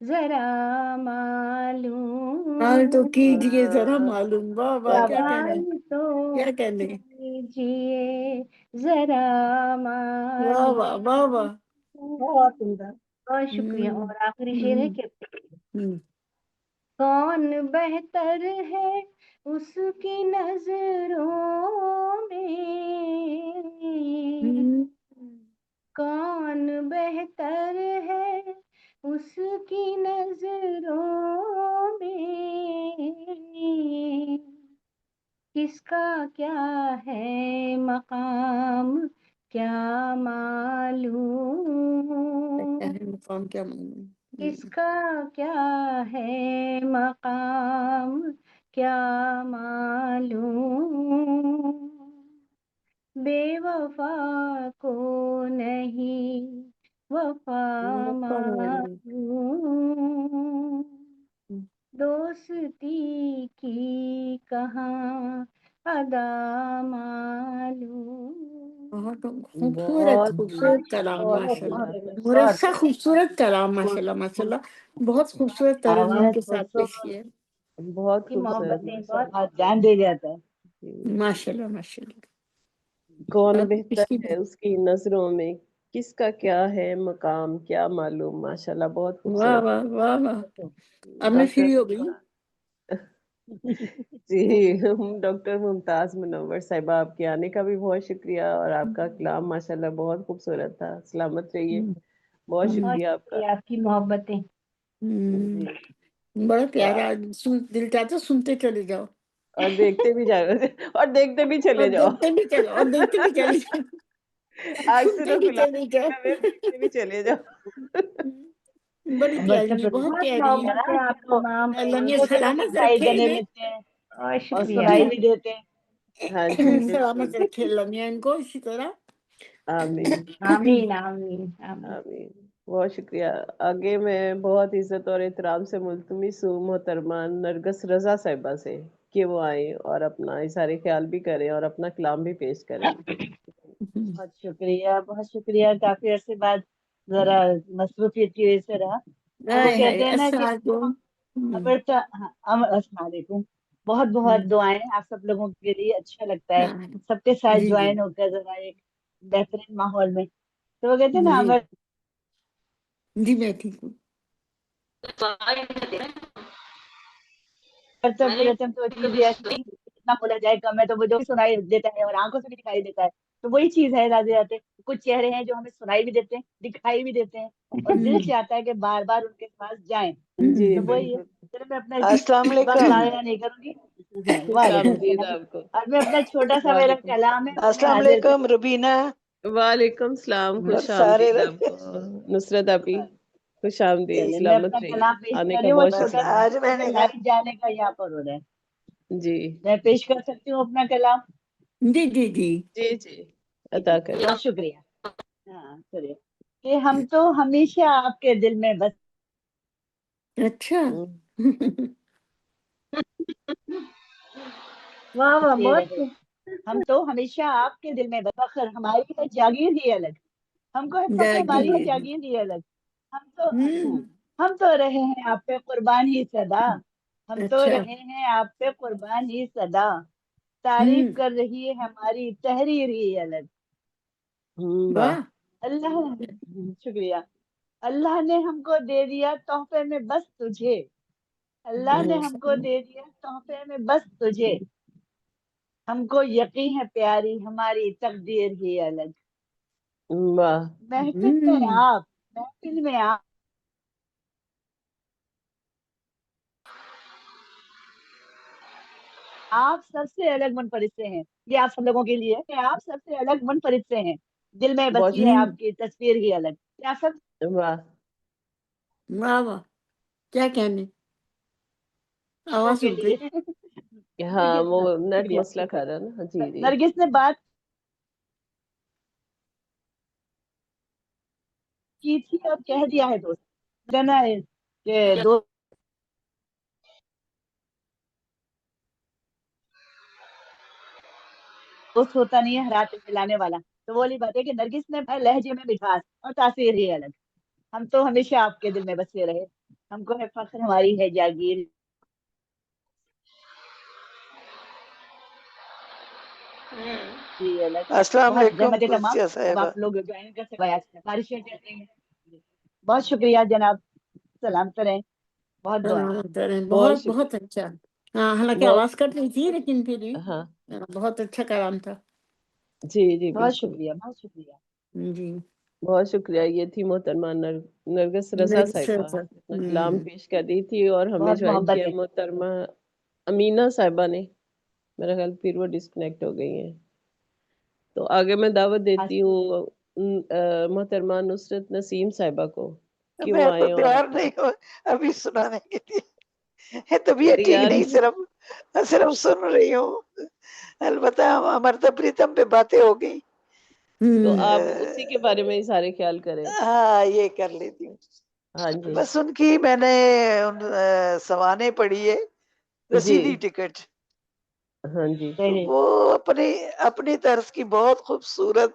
ذرا معلوم، حال تو کیجیے ذرا معلوم. واہ واہ. کیا کیا بات. کہنے. حال تو کیا کہنے. کیجیے ذرا واہ واہ. واہ واہ. بہت عمدہ. بہت شکریہ. اور آخری شعر ہے کہ ہوں. کون بہتر ہے اس کی نظروں میں، کون بہتر ہے اس کی نظروں میں، کس کا کیا ہے مقام کیا معلوم، مقام کیا معلوم. کس کا کیا ہے مقام کیا معلوم، بے وفا کو نہیں وفا معلوم، دوستی کی کہاں ادا معلوم. بہت خوبصورت بہت خوبصورت کلام. بہت ماشاء اللہ. خوبصورت. مرصع خوبصورت کلام. ماشاء اللہ ماشاء اللہ. بہت خوبصورت ترنم کے ساتھ پیش کیے. بہت کی خوبصورت. محبتیں بہت جان دے جاتا ہے. ماشاء اللہ ماشاء اللہ. کون آپ بہتر کس کی ہے اس کی نظروں میں، کس کا کیا ہے مقام کیا معلوم. ماشاءاللہ بہت واہ خوبصورت. واہ واہ واہ. اب میں ڈاکٹر فری ہو گئی. جی ڈاکٹر ممتاز منور صاحبہ، آپ کے آنے کا بھی بہت شکریہ، اور آپ کا کلام ماشاءاللہ بہت خوبصورت تھا. سلامت رہیے. بہت شکریہ آپ کا. آپ کی محبتیں. جی بڑا پیارا. دل چاہتا سنتے چلے جاؤ اور دیکھتے بھی جاؤ اور دیکھتے بھی اور چلے جاؤ. دیکھتے بھی چلو اور دیکھتے بھی چلے جاؤ. آج سنتے صرف بھی چلے جاؤ. دیکھتے بھی چلے جاؤ. بڑی پیاری ہے. بہت بہت پیاری ہے. محبت ہے آپ تمام پر. اللہ نے سلامت بھائی رکھے گلے ہیں. ملتے ہیں اور اور شکریہ. سنائی بھی دیتے ہیں. ہاں جی سلامت بالکل. رکھے اللہ میاں ان کو اسی طرح. آمین آمین آمین آمین. آمین. بہت شکریہ. آگے میں بہت عزت اور احترام سے ملتمس ہوں محترمہ نرگس رضا صاحبہ سے کہ وہ آئیں اور اپنا اظہار خیال بھی کریں اور اپنا کلام بھی پیش کریں. بہت شکریہ، بہت شکریہ. کافی عرصے بعد ذرا مصروفیت کی وجہ سے رہا. وہ کہتے ہیں نا کہ السلام علیکم. بہت بہت دعائیں آپ سب لوگوں کے لیے. اچھا لگتا ہے سب کے ساتھ جی جوائن ہو کر ذرا ایک بہترین ماحول میں. تو وہ کہتے ہیں نا جی میں ٹھیک ہوں. تو چیز ایسی اتنا بولا جائے کم ہے تو وہ جو سنائی دیتا ہے اور آنکھوں سے بھی دکھائی دیتا ہے. تو وہی چیز ہے راضی آتے. کچھ چہرے ہیں جو ہمیں سنائی بھی دیتے ہیں، دکھائی بھی دیتے ہیں، اور دل چاہتا ہے کہ بار بار ان کے پاس جائیں. جی تو وہی ہے. بالکل. چلو میں اپنا السلام وقت علیکم. ضائع نہیں کروں گی. خوش وعلیکم آمدید السلام. آپ کو. اور میں اپنا چھوٹا سا میرا وعلیکم کلام ہے وہ میں السلام حاضر علیکم روبینہ وعلیکم السلام. اور خوش سارے آمدید آپ کو. نصرت آپی خوش آمدید. چلے میں سلامت اپنا رہیے. کلام پیش آنے کر کا رہی ہوں. وہ بہت بس چھوٹا شکریہ. آج میں نے کہا لائٹ جانے کا یہاں پر ہو رہا ہے. جی میں پیش کر سکتی ہوں اپنا کلام. جی جی جی جی جی عطا کریں. بہت شکریہ. ہاں چلیے. کہ ہم تو ہمیشہ آپ کے دل میں بس. اچھا. واہ واہ بہت. ہم تو ہمیشہ آپ کے دل میں بس. فخر ہماری ہے جاگیر ہی الگ. ہم کو ہے فخر ہماری ہے جاگیر ہی الگ. ہم تو رہے ہیں آپ پہ قربان ہی صدا. ہم تو اچھا. رہے ہیں آپ پہ قربان ہی صدا. تعریف کر رہی ہے ہماری تحریر ہی الگ. واہ. اللہ شکریہ. اللہ نے ہم کو دے دیا تحفے میں بس تجھے. اللہ نے ہم کو دے دیا تحفے میں بس تجھے. ہم کو یقین ہے پیاری ہماری تقدیر ہی الگ. واہ. محفل میں آپ سب سے الگ منفرد سے ہیں. یہ آپ سب لوگوں کے لیے کہ آپ سب سے الگ منفرد سے ہیں. دل میں بسی ہے آپ کی تصویر ہی الگ. کیا سب. واہ واہ واہ کیا کہنے. آواز کے اٹھ لیے. گئی. ہاں وہ نیٹ شکریہ. مسئلہ کر رہا ہے نا. جی جی نرگس نے بات کی تھی اور کہہ دیا ہے دوست. کہنا ہے کہ دوست ہوتا نہیں ہے رات ملانے والا. تو وہ بات ہے کہ نرگس نے لہجے میں مٹھاس اور تاثیر ہی الگ. ہم تو ہمیشہ آپ کے دل میں بسے رہے. ہم کو ہے فخر ہماری ہے جاگیر ہی الگ. السلام بہت علیکم زحمت تمام. قدسیہ اب صاحبہ. آپ لوگ جوائن کر سکتے. بارشیں چل رہی ہیں. بہت شکریہ جناب. سلامت رہیں. بہت دعائیں. بہت بہت بہت اچھا. ہاں حالانکہ بہت آواز کٹ رہی تھی لیکن پھر بھی ہاں بہت اچھا کلام تھا. جی جی بہت بالکل. شکریہ. بہت شکریہ. جی بہت شکریہ. یہ تھی محترمہ نرگس رضا صاحبہ اپنا کلام پیش کر دی تھی. اور ہمیں بہت جوائن محبت کیا ہے. محترمہ امینہ صاحبہ نے. میرا خیال پھر وہ ڈسکنیکٹ ہو گئی ہیں. تو آگے میں دعوت دیتی ہوں محترمہ نصرت نسیم صاحبہ کو کہ وہ میں تو آئیں اور تیار نہیں ہوں ابھی سنانے کے لیے. طبیعت ٹھیک تیار نہیں. صرف سن رہی ہوں. البتہ امرتا پریتم پہ باتیں ہو گئی. تو آپ اسی کے بارے میں ہی سارے خیال کریں. ہاں یہ کر لیتی ہوں. ہاں جی بس ان کی میں نے سوانح پڑھی ہے. جی رسیدی ٹکٹ. ہاں جی تو وہ اپنی طرز کی بہت خوبصورت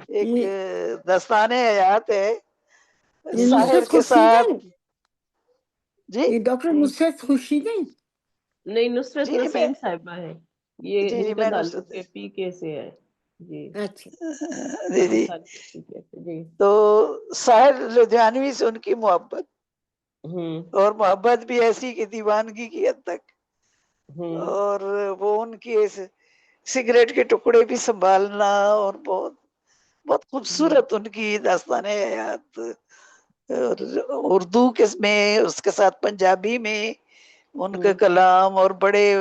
ایک داستان حیات ہے. ساحر نصرت کے ساتھ. خورشیدیں. جی یہ ڈاکٹر نصرت خورشیدیں. نہیں نصرت جی میں نسیم صاحبہ ہے. یہ جی ان کا میں تعلق کے پی کے سے ہے. جی اچھا. جی جی تو ساحر لدھیانوی سے ان کی محبت. اور محبت بھی ایسی کہ دیوانگی کی حد تک. اور وہ ان کی سگریٹ کے ٹکڑے بھی سنبھالنا. اور بہت بہت خوبصورت ان کی داستان حیات. اردو میں اس کے ساتھ پنجابی میں ان کے کلام. اور بڑے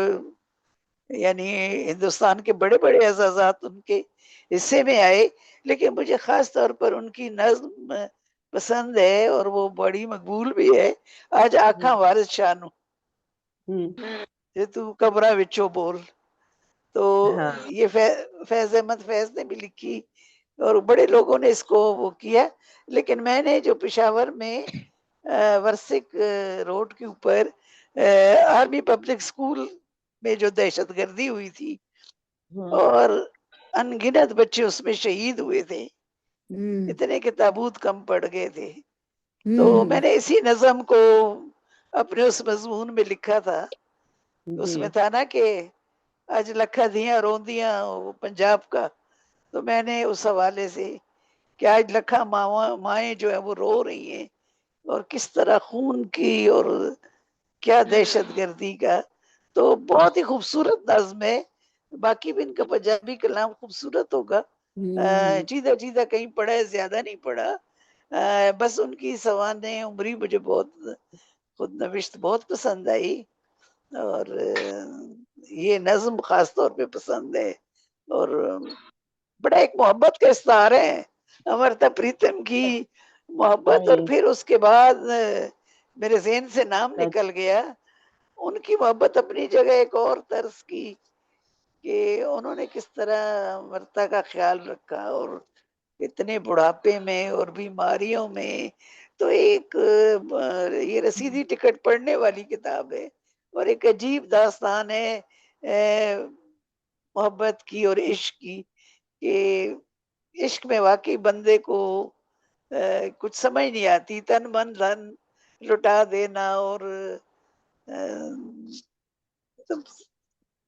یعنی ہندوستان کے بڑے بڑے اعزازات ان کے حصے میں آئے. لیکن مجھے خاص طور پر ان کی نظم پسند ہے. اور وہ بڑی مقبول بھی ہے. آج آنکھاں وارث شانو تو قبرہ وچوں بول. تو یہ فیض احمد فیض نے بھی لکھی. اور بڑے لوگوں نے اس کو وہ کیا. لیکن میں نے جو پشاور میں ورسک روڈ کے اوپر آرمی پبلک سکول میں جو دہشت گردی ہوئی تھی اور انگنت بچے اس میں شہید ہوئے تھے، اتنے کہ تابوت کم پڑ گئے تھے. تو میں نے اسی نظم کو اپنے اس مضمون میں لکھا تھا. اس میں تھا نا کہ آج لکھا دیاں روندیاں پنجاب کا، تو میں نے اس حوالے سے کہ آج لکھا مائیں جو ہیں وہ رو رہی ہیں، اور کس طرح خون کی اور کیا دہشت گردی کا. تو بہت ہی خوبصورت نظم ہے. باقی بھی ان کا پنجابی کلام خوبصورت ہوگا. چیدہ چیدہ کہیں پڑھا ہے، زیادہ نہیں پڑھا. بس ان کی سوانح عمری مجھے بہت خود نوشت بہت پسند آئی، اور یہ نظم خاص طور پہ پسند ہے. اور بڑا ایک محبت کا استعار ہے امرتا پریتم کی محبت. اور پھر اس کے بعد میرے ذہن سے نام نکل گیا. ان کی محبت اپنی جگہ ایک اور طرز کی کہ انہوں نے کس طرح امرتا کا خیال رکھا، اور اتنے بڑھاپے میں اور بیماریوں میں. تو ایک یہ رسیدی ٹکٹ پڑھنے والی کتاب ہے، اور ایک عجیب داستان ہے محبت کی اور عشق کی، کہ عشق میں واقعی بندے کو کچھ سمجھ نہیں آتی، تن من دھن لٹا دینا. اور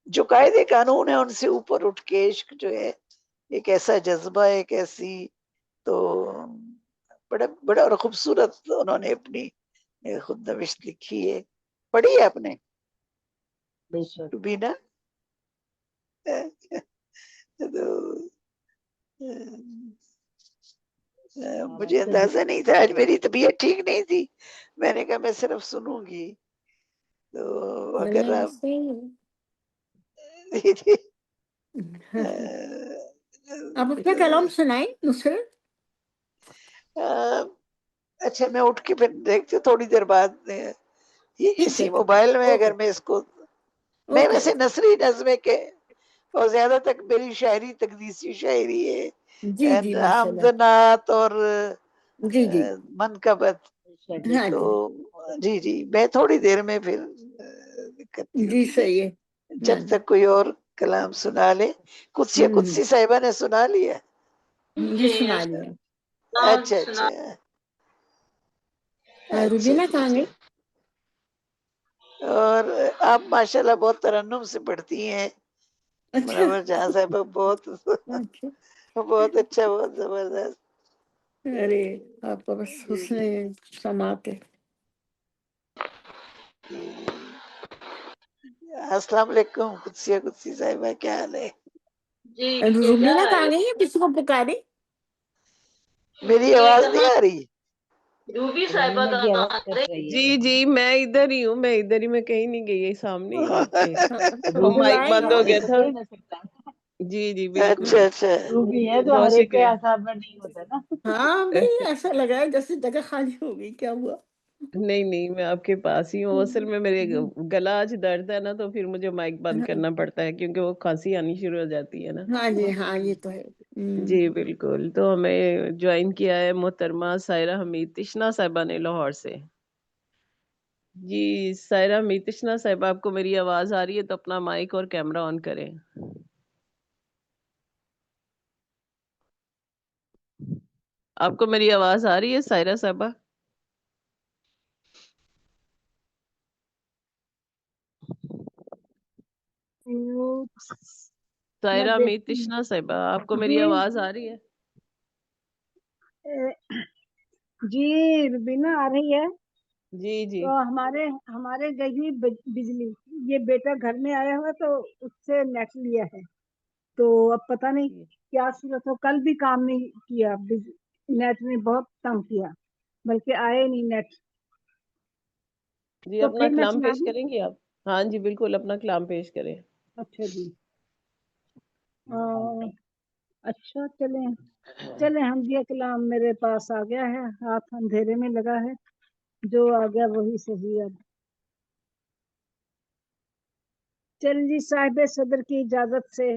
جو قاعدے قانون ہے ان سے اوپر اٹھ کے عشق جو ہے ایک ایسا جذبہ، ایک ایسی. تو بڑا اور خوبصورت انہوں نے اپنی خود نوشت لکھی ہے. پڑھی ہے آپ نے روبینہ؟ مجھے اندازہ نہیں تھا، آج میری طبیعت ٹھیک نہیں تھی، میں نے کہا میں صرف سنوں گی. تو اگر آپ آپ اپنا کلام سنائیں نصرت. اچھا میں اٹھ کے پھر دیکھتی ہوں تھوڑی دیر بعد اسی موبائل میں، اگر میں اس کو میں ویسے نثری نظمیں کے اور زیادہ تک میری شاعری تقدیسی شاعری ہے، آمدنات اور منقبت. تو جی میں تھوڑی دیر میں پھر کرتی ہوں، جب تک کوئی اور کلام سنا لے. قدسی صاحبہ نے سنا لیا؟ سنا لیا. اچھا اچھا. روبینہ کہاں گئی؟ اور آپ ماشاءاللہ بہت ترنم سے پڑھتی ہیں. منور جہاں صاحبہ بہت بہت اچھا، بہت زبردست. ارے آپ کا بس حسن سماعت ہے. السلام علیکم قدسی صاحبہ، کیا حال ہے؟ روبینہ کہاں گئی ہے؟ کسی کو پکارے؟ میری آواز نہیں آ رہی؟ روبی صاحبہ جی میں ادھر ہی ہوں، میں ادھر ہی، میں کہیں نہیں گئی، سامنے ہی آپ کے. وہ مائک بند ہو گیا تھا. جی بالکل. اچھا اچھا. روبی ہے تو ہر ایک کے اعصاب میں نہیں ہوتا نا. ہاں بھائی ایسا لگا ہے جیسے جگہ خالی ہو گئی، کیا ہوا؟ نہیں میں آپ کے پاس ہی ہوں. اصل میں میرے گلا آج درد ہے نا، تو پھر مجھے مائک بند کرنا پڑتا ہے کیونکہ وہ کھانسی آنی شروع ہو جاتی ہے نا. ہاں جی ہاں یہ تو ہے. جی بالکل. تو ہمیں جوائن کیا ہے محترمہ سائرہ حمید تشنا صاحبہ نے لاہور سے. جی سائرہ حمید تشنا صاحبہ، آپ کو میری آواز آ رہی ہے تو اپنا مائک اور کیمرہ آن کریں. آپ کو میری آواز آ رہی ہے سائرہ صاحبہ؟ سائرہ حمید تشنا صاحبہ، آپ کو میری آواز آ رہی ہے؟ جی روبینہ آ رہی ہے. جی تو ہمارے گئی بجلی، یہ بیٹا گھر میں آیا ہوا تو اس سے نیٹ لیا ہے، تو اب پتہ نہیں کیا صورت ہو. کل بھی کام نہیں کیا، نیٹ نے بہت تنگ کیا، بلکہ آئے نہیں نیٹ. جی تو اپنا پھر میں کلام سنا پیش دوں. کریں گے آپ؟ ہاں جی بالکل، اپنا کلام پیش کریں. اچھا جی. اچھا چلیں ہم یہ کلام میرے پاس آ گیا ہے، ہاتھ اندھیرے میں لگا ہے، جو آ گیا وہی صحیح. اب چل جی، صاحب صدر کی اجازت سے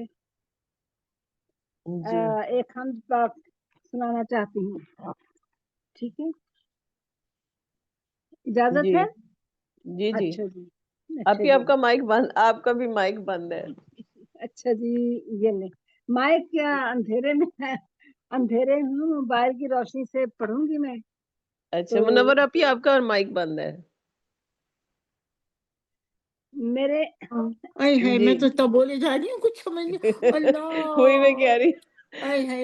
ایک حمد پاک سنانا چاہتی ہوں. ٹھیک ہے، اجازت ہے؟ جی اچھا جی. ابھی آپ کا مائک بند، آپ کا بھی مائک بند ہے. اچھا جی، یہ لیں مائک. کیا اندھیرے میں ہے؟ اندھیرے میں موبائل کی روشنی سے پڑھوں گی میں. اچھا منور ابھی آپ کا مائک بند ہے. میرے آئے ہے جی میں تو تب بولے جا رہی ہوں کچھ سمجھ نہیں. وہی میں اللہ کہہ رہی. آئے ہے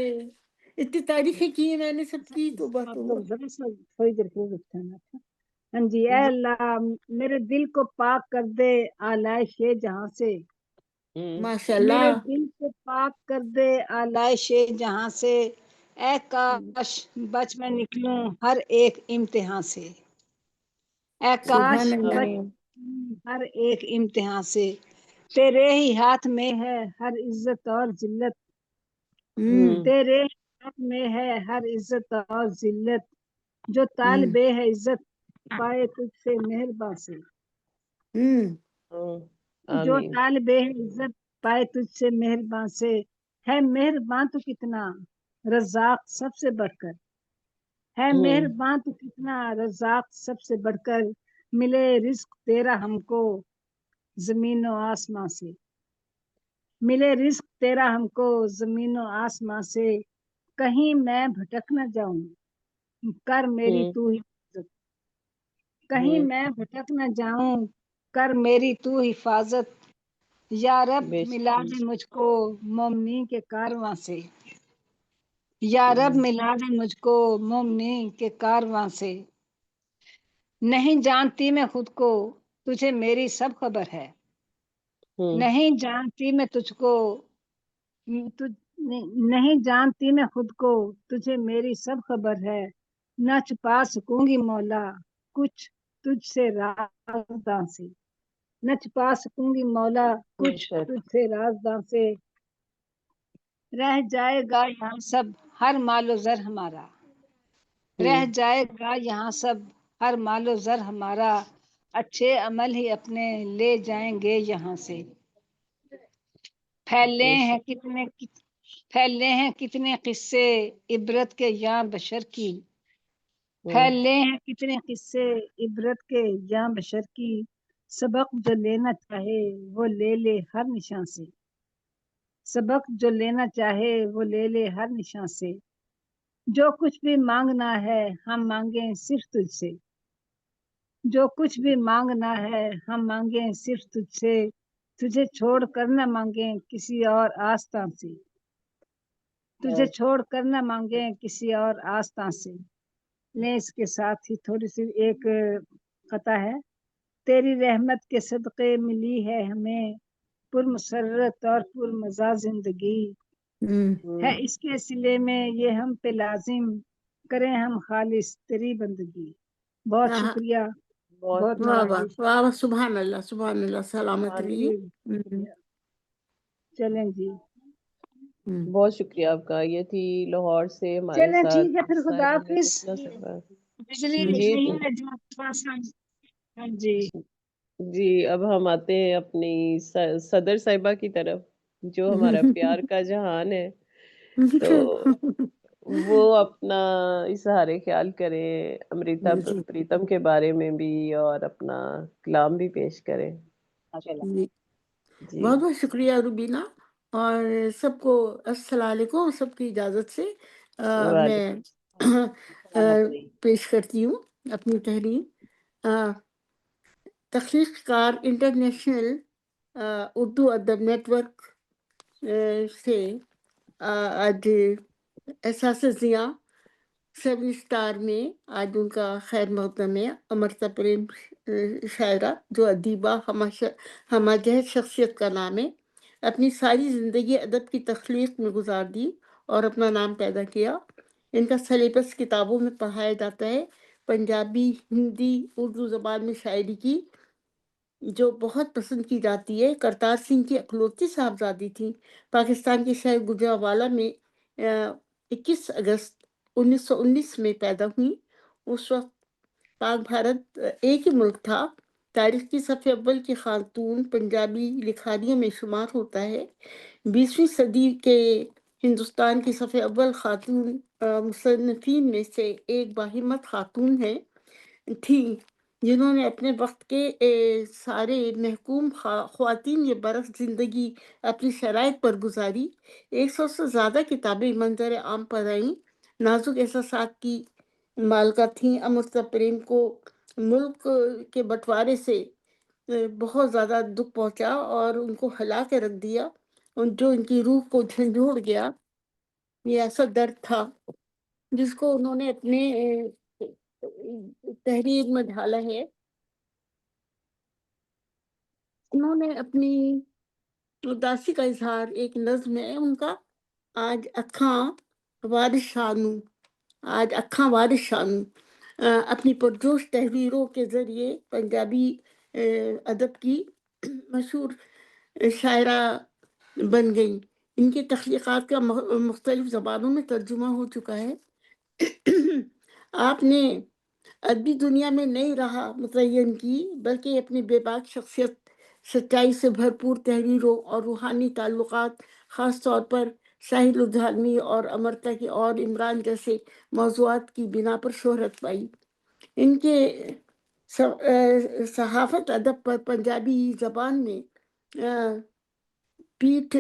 اتنی تعریفیں کی ہیں میں نے سب کی تو آپ لوگ ذرا سا تھوڑی دیر کے بتانا تھا. ہاں جی. اے اللہ میرے دل کو پاک کر دے آلائش جہاں سے. ماشاء میرے اللہ. دل کو پاک کر دے آلائش جہاں سے. اے کاش بچ میں نکلوں ہر ایک امتحان سے. اے کاش سبحان بچ اللہ. ہر ایک امتحان سے. تیرے ہی ہاتھ میں ہے ہر عزت اور ذلت. تیرے ہاتھ میں ہے ہر عزت اور ذلت. جو طالب ہے عزت پائے تجھ سے مہرباں سے. جو آمین. طالب ہے عزت پائے تجھ سے مہرباں سے. ہے مہرباں تو کتنا رزاق سب سے بڑھ کر. ہے مہرباں تو کتنا رزاق سب سے بڑھ کر. ملے رزق تیرا ہم کو زمین و آسماں سے. ملے رزق تیرا ہم کو زمین و آسماں سے. کہیں میں بھٹک نہ جاؤں کر میری تو حفاظت. کہیں میں بھٹک نہ جاؤں کر میری تو حفاظت. یا رب ملا دے مجھ کو مومنین کے کارواں سے. یا رب ملا دے مجھ کو مومنین کے کارواں سے. نہیں جانتی میں خود کو تجھے میری سب خبر ہے. نہیں جانتی میں تجھ کو نہیں جانتی میں خود کو تجھے میری سب خبر ہے. نہ چھپا سکوں گی مولا کچھ تجھ سے رازداں سے. نہ چھپا سکوں گی مولا کچھ تجھ سے رازداں سے. رہ جائے گا یہاں سب ہر مال و زر ہمارا. رہ جائے گا یہاں سب ہر مال و زر ہمارا. اچھے عمل ہی اپنے لے جائیں گے یہاں سے. پھیلے ہیں کتنے قصے عبرت کے یاں بشر کی. پھیلے ہیں کتنے قصے عبرت کے یاں بشر کی. سبق جو لینا چاہے وہ لے لے ہر نشان سے. سبق جو لینا چاہے وہ لے لے ہر نشان سے. جو کچھ بھی مانگنا ہے ہم مانگیں صرف تجھ سے. جو کچھ بھی مانگنا ہے ہم مانگیں صرف تجھ سے. تجھے چھوڑ کر نہ مانگیں کسی اور آستاں سے. تجھے چھوڑ کر نہ مانگیں کسی اور آستاں سے. لیں اس کے ساتھ ہی تھوڑی سی ایک قطع ہے. تیری رحمت کے صدقے ملی ہے ہمیں پرمسرت اور پرمزہ زندگی. ہے اس کے صلے میں یہ ہم پہ لازم کریں ہم خالص تیری بندگی. بہت شکریہ. بہت واہ واہ نوازش. واہ واہ سبحان اللہ سبحان اللہ. سلامت رہیے. چلیں جی. بہت شکریہ آپ کا. یہ تھی لاہور سے ہمارے چلیں ساتھ ٹھیک ہے پھر خدا صاحبہ حافظ. کتنا سفر. بجلی جی نہیں ہے جو پاس. ہاں جی. جی اب ہم آتے ہیں اپنی صدر صاحبہ کی طرف جو ہمارا پیار کا جہان ہے. تو وہ اپنا اظہار خیال کریں امرتا پریتم کے بارے میں بھی اور اپنا کلام بھی پیش کریں. بہت بہت شکریہ روبینہ. اور سب کو السلام علیکم. سب کی اجازت سے میں پیش کرتی ہوں اپنی تحریر. تخلیق کار انٹرنیشنل اردو ادب نیٹ ورک سے آج احساس ضیاء 7 اسٹار میں آج ان کا خیر مقدم ہے. امرتا پریم شاعرہ جو ادیبہ ہمہ جہت شخصیت کا نام ہے. اپنی ساری زندگی ادب کی تخلیق میں گزار دی اور اپنا نام پیدا کیا. ان کا سلیبس کتابوں میں پڑھایا جاتا ہے. پنجابی ہندی اردو زبان میں شاعری کی جو بہت پسند کی جاتی ہے. کرتار سنگھ کی اکلوتی صاحبزادی تھیں. پاکستان کے شہر گوجرانوالہ میں 21 اگست 1919 میں پیدا ہوئی. اس وقت پاک بھارت ایک ہی ملک تھا. تاریخ کی صفحے اول کی خاتون پنجابی لکھاریوں میں شمار ہوتا ہے. 20ویں صدی کے ہندوستان کی صفحے اول خاتون مصنفین میں سے ایک باہمت خاتون تھی. جنہوں نے اپنے وقت کے سارے محکوم خواتین یہ برس زندگی اپنی شرائط پر گزاری، 100 سے زیادہ کتابیں منظر عام پر آئیں، نازک احساسات کی مالکہ تھیں۔ امرتا پریم کو ملک کے بٹوارے سے بہت زیادہ دکھ پہنچا اور ان کو ہلا کے رکھ دیا، جو ان کی روح کو جھنجھوڑ گیا۔ یہ ایسا درد تھا جس کو انہوں نے اپنے تحریر میں ڈھالا ہے۔ انہوں نے اپنی اداسی کا اظہار ایک نظم ہے ان کا، آج اکھاں وارث شانو، آج اکھاں وارث شانو، اپنی پرجوش تحریروں کے ذریعے پنجابی ادب کی مشہور شاعرہ بن گئی۔ ان کی تخلیقات کا مختلف زبانوں میں ترجمہ ہو چکا ہے۔ آپ نے ادبی دنیا میں نہیں رہا متعین کی، بلکہ اپنی بے باک شخصیت، سچائی سے بھرپور تحریروں اور روحانی تعلقات، خاص طور پر ساحل لدھیانوی اور امرتا کی اور عمران جیسے موضوعات کی بنا پر شہرت پائی۔ ان کے صحافت ادب پر پنجابی زبان میں بیٹ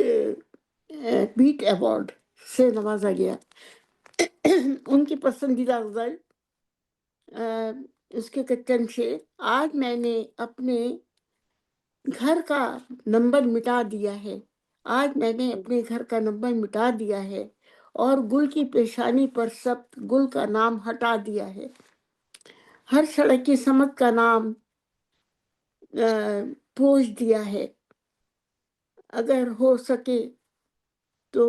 ایوارڈ سے نوازا گیا۔ ان کی پسندیدہ غزل اس کے کچن شعر، آج میں نے اپنے گھر کا نمبر مٹا دیا ہے، آج میں نے اپنے گھر کا نمبر مٹا دیا ہے اور گل کی پیشانی پر سب گل کا نام ہٹا دیا ہے، ہر سڑک کی سمت کا نام پوچھ دیا ہے، اگر ہو سکے تو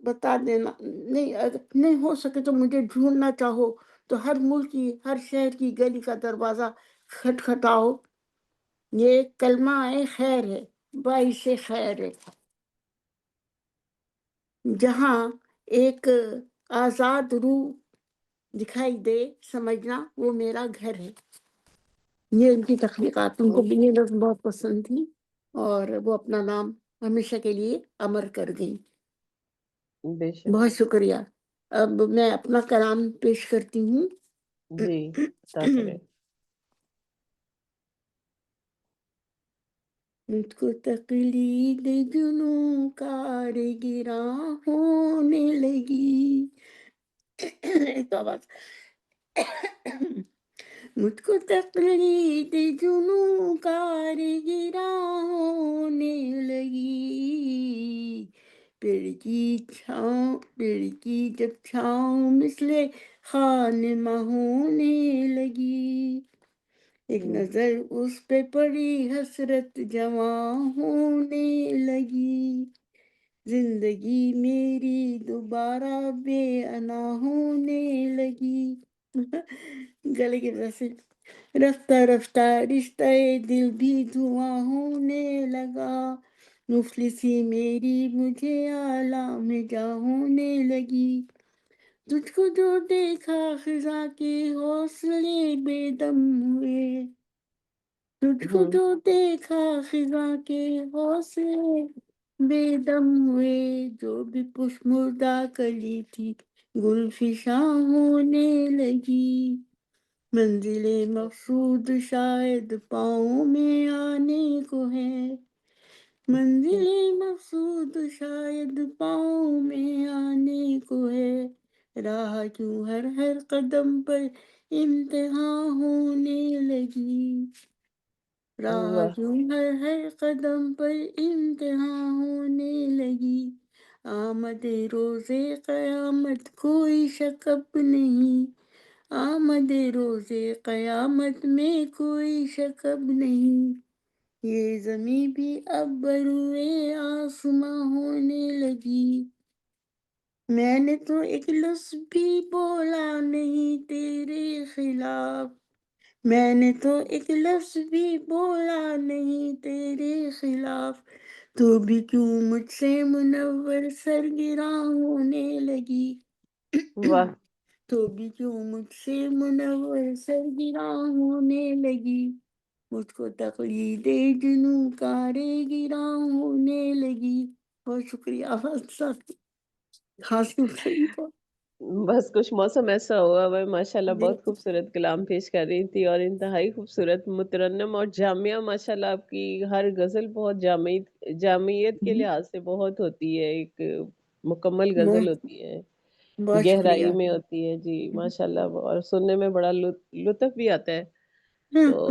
بتا دینا، نہیں ہو سکے تو مجھے ڈھونڈنا چاہو تو ہر ملک کی، ہر شہر کی گلی کا دروازہ کھٹکھٹاؤ، یہ کلمہ خیر ہے، باعث خیر ہے، جہاں ایک آزاد روح دکھائی دے سمجھنا وہ میرا گھر ہے۔ یہ ان کی تخلیقات، ان کو بھی یہ نظم بہت پسند تھی اور وہ اپنا نام ہمیشہ کے لیے امر کر گئی۔ بے شک بہت شکریہ۔ اب میں اپنا کلام پیش کرتی ہوں۔ جی عطا کریں۔ مجھ کو تقلید جنوں کارگراں ہونے لگی، ایک آواز، مجھ کو تقلید جنوں کارگراں ہونے لگی، پیڑ کی جب چھاؤں مثل خانمہ ہونے لگی، ایک نظر اس پہ پڑی حسرت جواں ہونے لگی، زندگی میری دوبارہ بے انا ہونے لگی۔ گلے کی وجہ سے رفتہ رفتہ رشتہ دل بھی دھواں ہونے لگا، مفلسی میری مجھے عالم جا ہونے لگی، تجھ کو جو دیکھا خزاں کے حوصلے بے دم ہوئے، تجھ کو جو دیکھا خزاں کے حوصلے بے دم ہوئے، جو بھی پشت مردہ کلی تھی گل فشاں ہونے لگی، منزل مقصود شاید پاؤں میں آنے کو ہے، منزل مقصود شاید پاؤں میں آنے کو ہے، راہ کیوں ہر قدم پر امتحان ہونے لگی، راہ کیوں ہر قدم پر امتحان ہونے لگی، آمد روز قیامت کوئی شک اب نہیں، آمد روز قیامت میں کوئی شک اب نہیں، یہ زمیں بھی اب بروئے آسماں ہونے لگی، میں نے تو ایک لفظ بھی بولا نہیں تیرے خلاف، میں نے تو ایک لفظ بھی بولا نہیں تیرے خلاف، تو بھی کیوں مجھ سے منور سرگراں ہونے لگی، واہ، تو بھی کیوں مجھ سے منور سرگراں ہونے لگی، مجھ کو تقلید جنوں کارے گراں ہونے لگی۔ بہت شکریہ۔ خاص بس کچھ موسم ایسا ہوا وہ ماشاءاللہ بہت خوبصورت کلام پیش کر رہی تھی اور انتہائی خوبصورت مترنم اور جامعہ ماشاءاللہ آپ کی ہر غزل بہت جامعیت کے لحاظ سے بہت ہوتی ہے، ایک مکمل غزل ہوتی ہے، بہت گہرائی شکریہ. میں ہوتی ہے. جی ماشاءاللہ، اور سننے میں بڑا لطف بھی آتا ہے. تو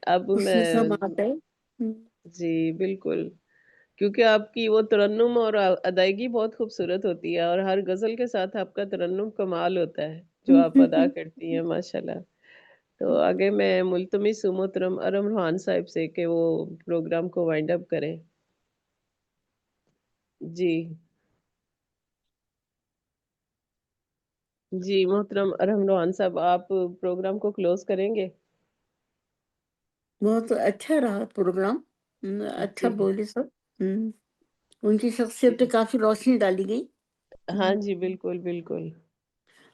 اب میں سماعت ہے. جی بالکل، کیونکہ آپ کی وہ ترنم اور ادائیگی بہت خوبصورت ہوتی ہے، اور ہر غزل کے ساتھ آپ کا ترنم کمال ہوتا ہے جو آپ ادا کرتی ہیں ماشاءاللہ. تو آگے میں ملتمس ہوں محترم ارم روحان صاحب سے کہ وہ پروگرام کو وائنڈ اپ کریں. جی جی محترم ارم روحان صاحب، آپ پروگرام کو کلوز کریں گے؟ بہت اچھا رہا پروگرام. اچھا جی بولے سب. ان کی شخصیت پہ کافی روشنی ڈالی گئی. ہاں جی بالکل بالکل.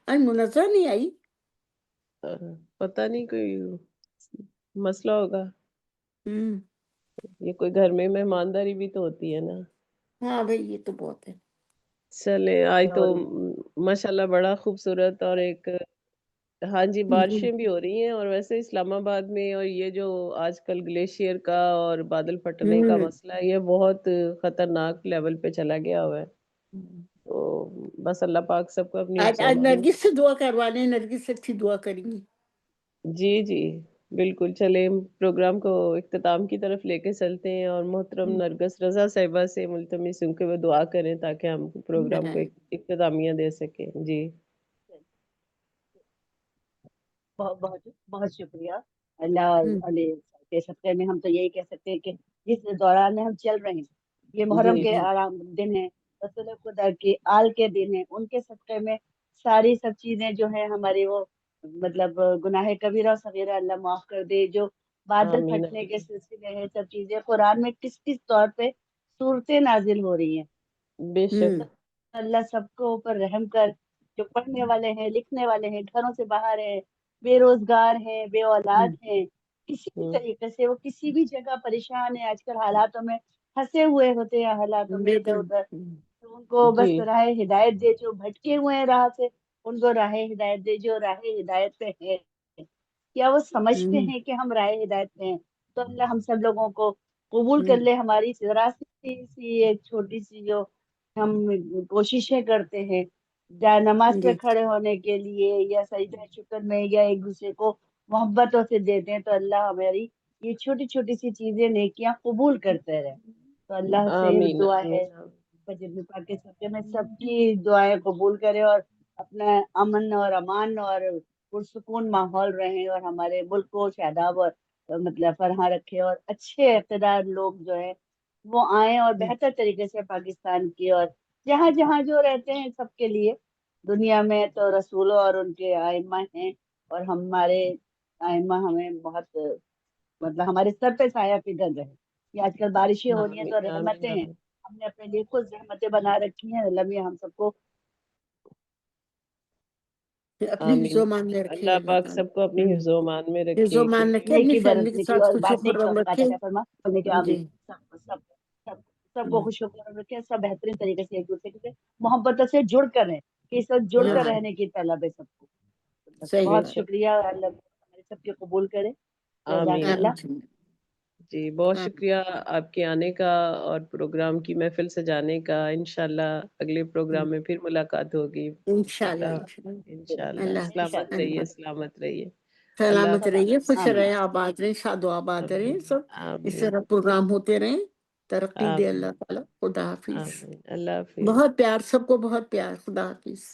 آج منازعہ نہیں آئی. پتہ نہیں کوئی مسئلہ ہوگا، ہوں. یہ کوئی گھر میں مہمانداری بھی تو ہوتی ہے نا. ہاں بھائی یہ تو بہت ہے. چلے آج تو ماشاءاللہ بڑا خوبصورت اور ایک ہاں جی بارشیں بھی ہو رہی ہیں، اور ویسے اسلام آباد میں اور یہ جو آج کل گلیشیئر کا اور بادل پھٹنے کا مسئلہ ہے، یہ بہت خطرناک لیول پہ چلا گیا ہوا ہے. تو بس اللہ پاک سب کو اپنی آج نرگس سے دعا کروا لیں، نرگس سے اچھی دعا کریں گی. جی جی بالکل. چلیں پروگرام کو اختتام کی طرف لے کے چلتے ہیں، اور محترم نرگس رضا صاحبہ سے ملتمس ہوں کہ وہ دعا کریں تاکہ ہم پروگرام کو اختتامیہ دے سکیں. جی بہت بہت بہت شکریہ. اللہ علیہ کے صدقے میں ہم تو یہی کہہ سکتے ہیں کہ جس دوران میں ہم چل رہے ہیں، یہ محرم جی کے آرام دن ہے، رسول خدا کے آل کے دن ہے، ان کے صدقے میں ساری سب چیزیں جو ہیں ہماری وہ مطلب گناہ کبیرہ و صغیرہ اللہ معاف کر دے. جو بادل آمین پھٹنے کے سلسلے ہیں، سب چیزیں قرآن میں کس کس طور پہ صورتیں نازل ہو رہی ہیں. بے شک. اللہ سب کو اوپر رحم کر، جو پڑھنے والے ہیں، لکھنے والے ہیں، گھروں سے باہر ہیں، بے روزگار ہیں، بے اولاد ہیں، کسی بھی طریقے سے وہ کسی بھی جگہ پریشان ہیں، آج کل حالاتوں میں پھنسے ہوئے ہوتے ہیں، حالاتوں میں ادھر ادھر. تو ان کو جی بس راہ ہدایت دے. جو بھٹکے ہوئے ہیں راہ سے، ان کو راہ ہدایت دے. جو راہ ہدایت پہ ہے، کیا وہ سمجھتے ہیں کہ ہم راہ ہدایت پہ ہیں؟ تو اللہ ہم سب لوگوں کو قبول کر لے. ہماری ذرا سی ایک چھوٹی سی جو ہم کوششیں کرتے ہیں نماز پہ کھڑے ہونے کے لیے، یا سجدہ شکر میں، یا ایک دوسرے کو محبتوں سے دیتے ہیں، تو اللہ ہماری یہ چھوٹی چھوٹی سی چیزیں نیکیاں قبول کرتے رہے. تو اللہ سے آمین دعا ہے آمین. فجر پاک کے صدقے میں سب کی دعائیں قبول کرے، اور اپنا امن اور امان اور پرسکون ماحول رہے، اور ہمارے ملک کو شاداب اور مطلب فرحاں رکھے، اور اچھے اقتدار لوگ جو ہے وہ آئیں اور بہتر طریقے سے پاکستان کی اور جہاں جہاں جو رہتے ہیں سب کے لیے دنیا میں تو رسولوں اور ان کے آئمہ ہیں، اور ہمارے آئمہ ہمیں بہت مطلب ہمارے سر پہ سایہ فکر رہے. یہ آج کل بارشیں ہو رہی ہیں تو آمین رحمتیں آمین ہیں، ہم نے اپنے لیے خود رحمتیں بنا رکھی ہیں. اللہ ہم سب کو اپنے حفظ آمین. و مان میں رکھے اللہ اللہ پاک تعالیٰ. سب کو اپنی حفظ و امان میں حفظ و رکھے کہ مان رکھے، اپنی نیکی فیملی کے برکت ساتھ اور خوش و بات نیک خرم توفیقات رکھے. عطا فرما. بولنے کے آمین. جی سب کو خوش و خرم رکھے، سب بہترین طریقے سے ایک دوسرے سے محبتوں سے جڑ کر رہیں، کہ اس وقت جڑ کر رہنے کی طلب ہے سب کو. صحیح بہت بات. شکریہ. اللہ ہمارے سب کے قبول کرے. جزاک آمین. اللہ. جی بہت شکریہ آپ کے آنے کا اور پروگرام کی محفل سجانے کا. انشاءاللہ اگلے پروگرام میں پھر ملاقات ہوگی. انشاءاللہ. انشاءاللہ. اللہ سلامت رہیے، سلامت رہیے. اللہ سلامت رہیے، خوش آمین. رہے، آباد رہے، شاد و آباد رہے سب. اس آمین طرح پروگرام ہوتے رہیں، ترقی دے آمین اللہ تعالیٰ. خدا حافظ. آمین. اللہ حافظ. بہت پیار، سب کو بہت پیار. خدا حافظ.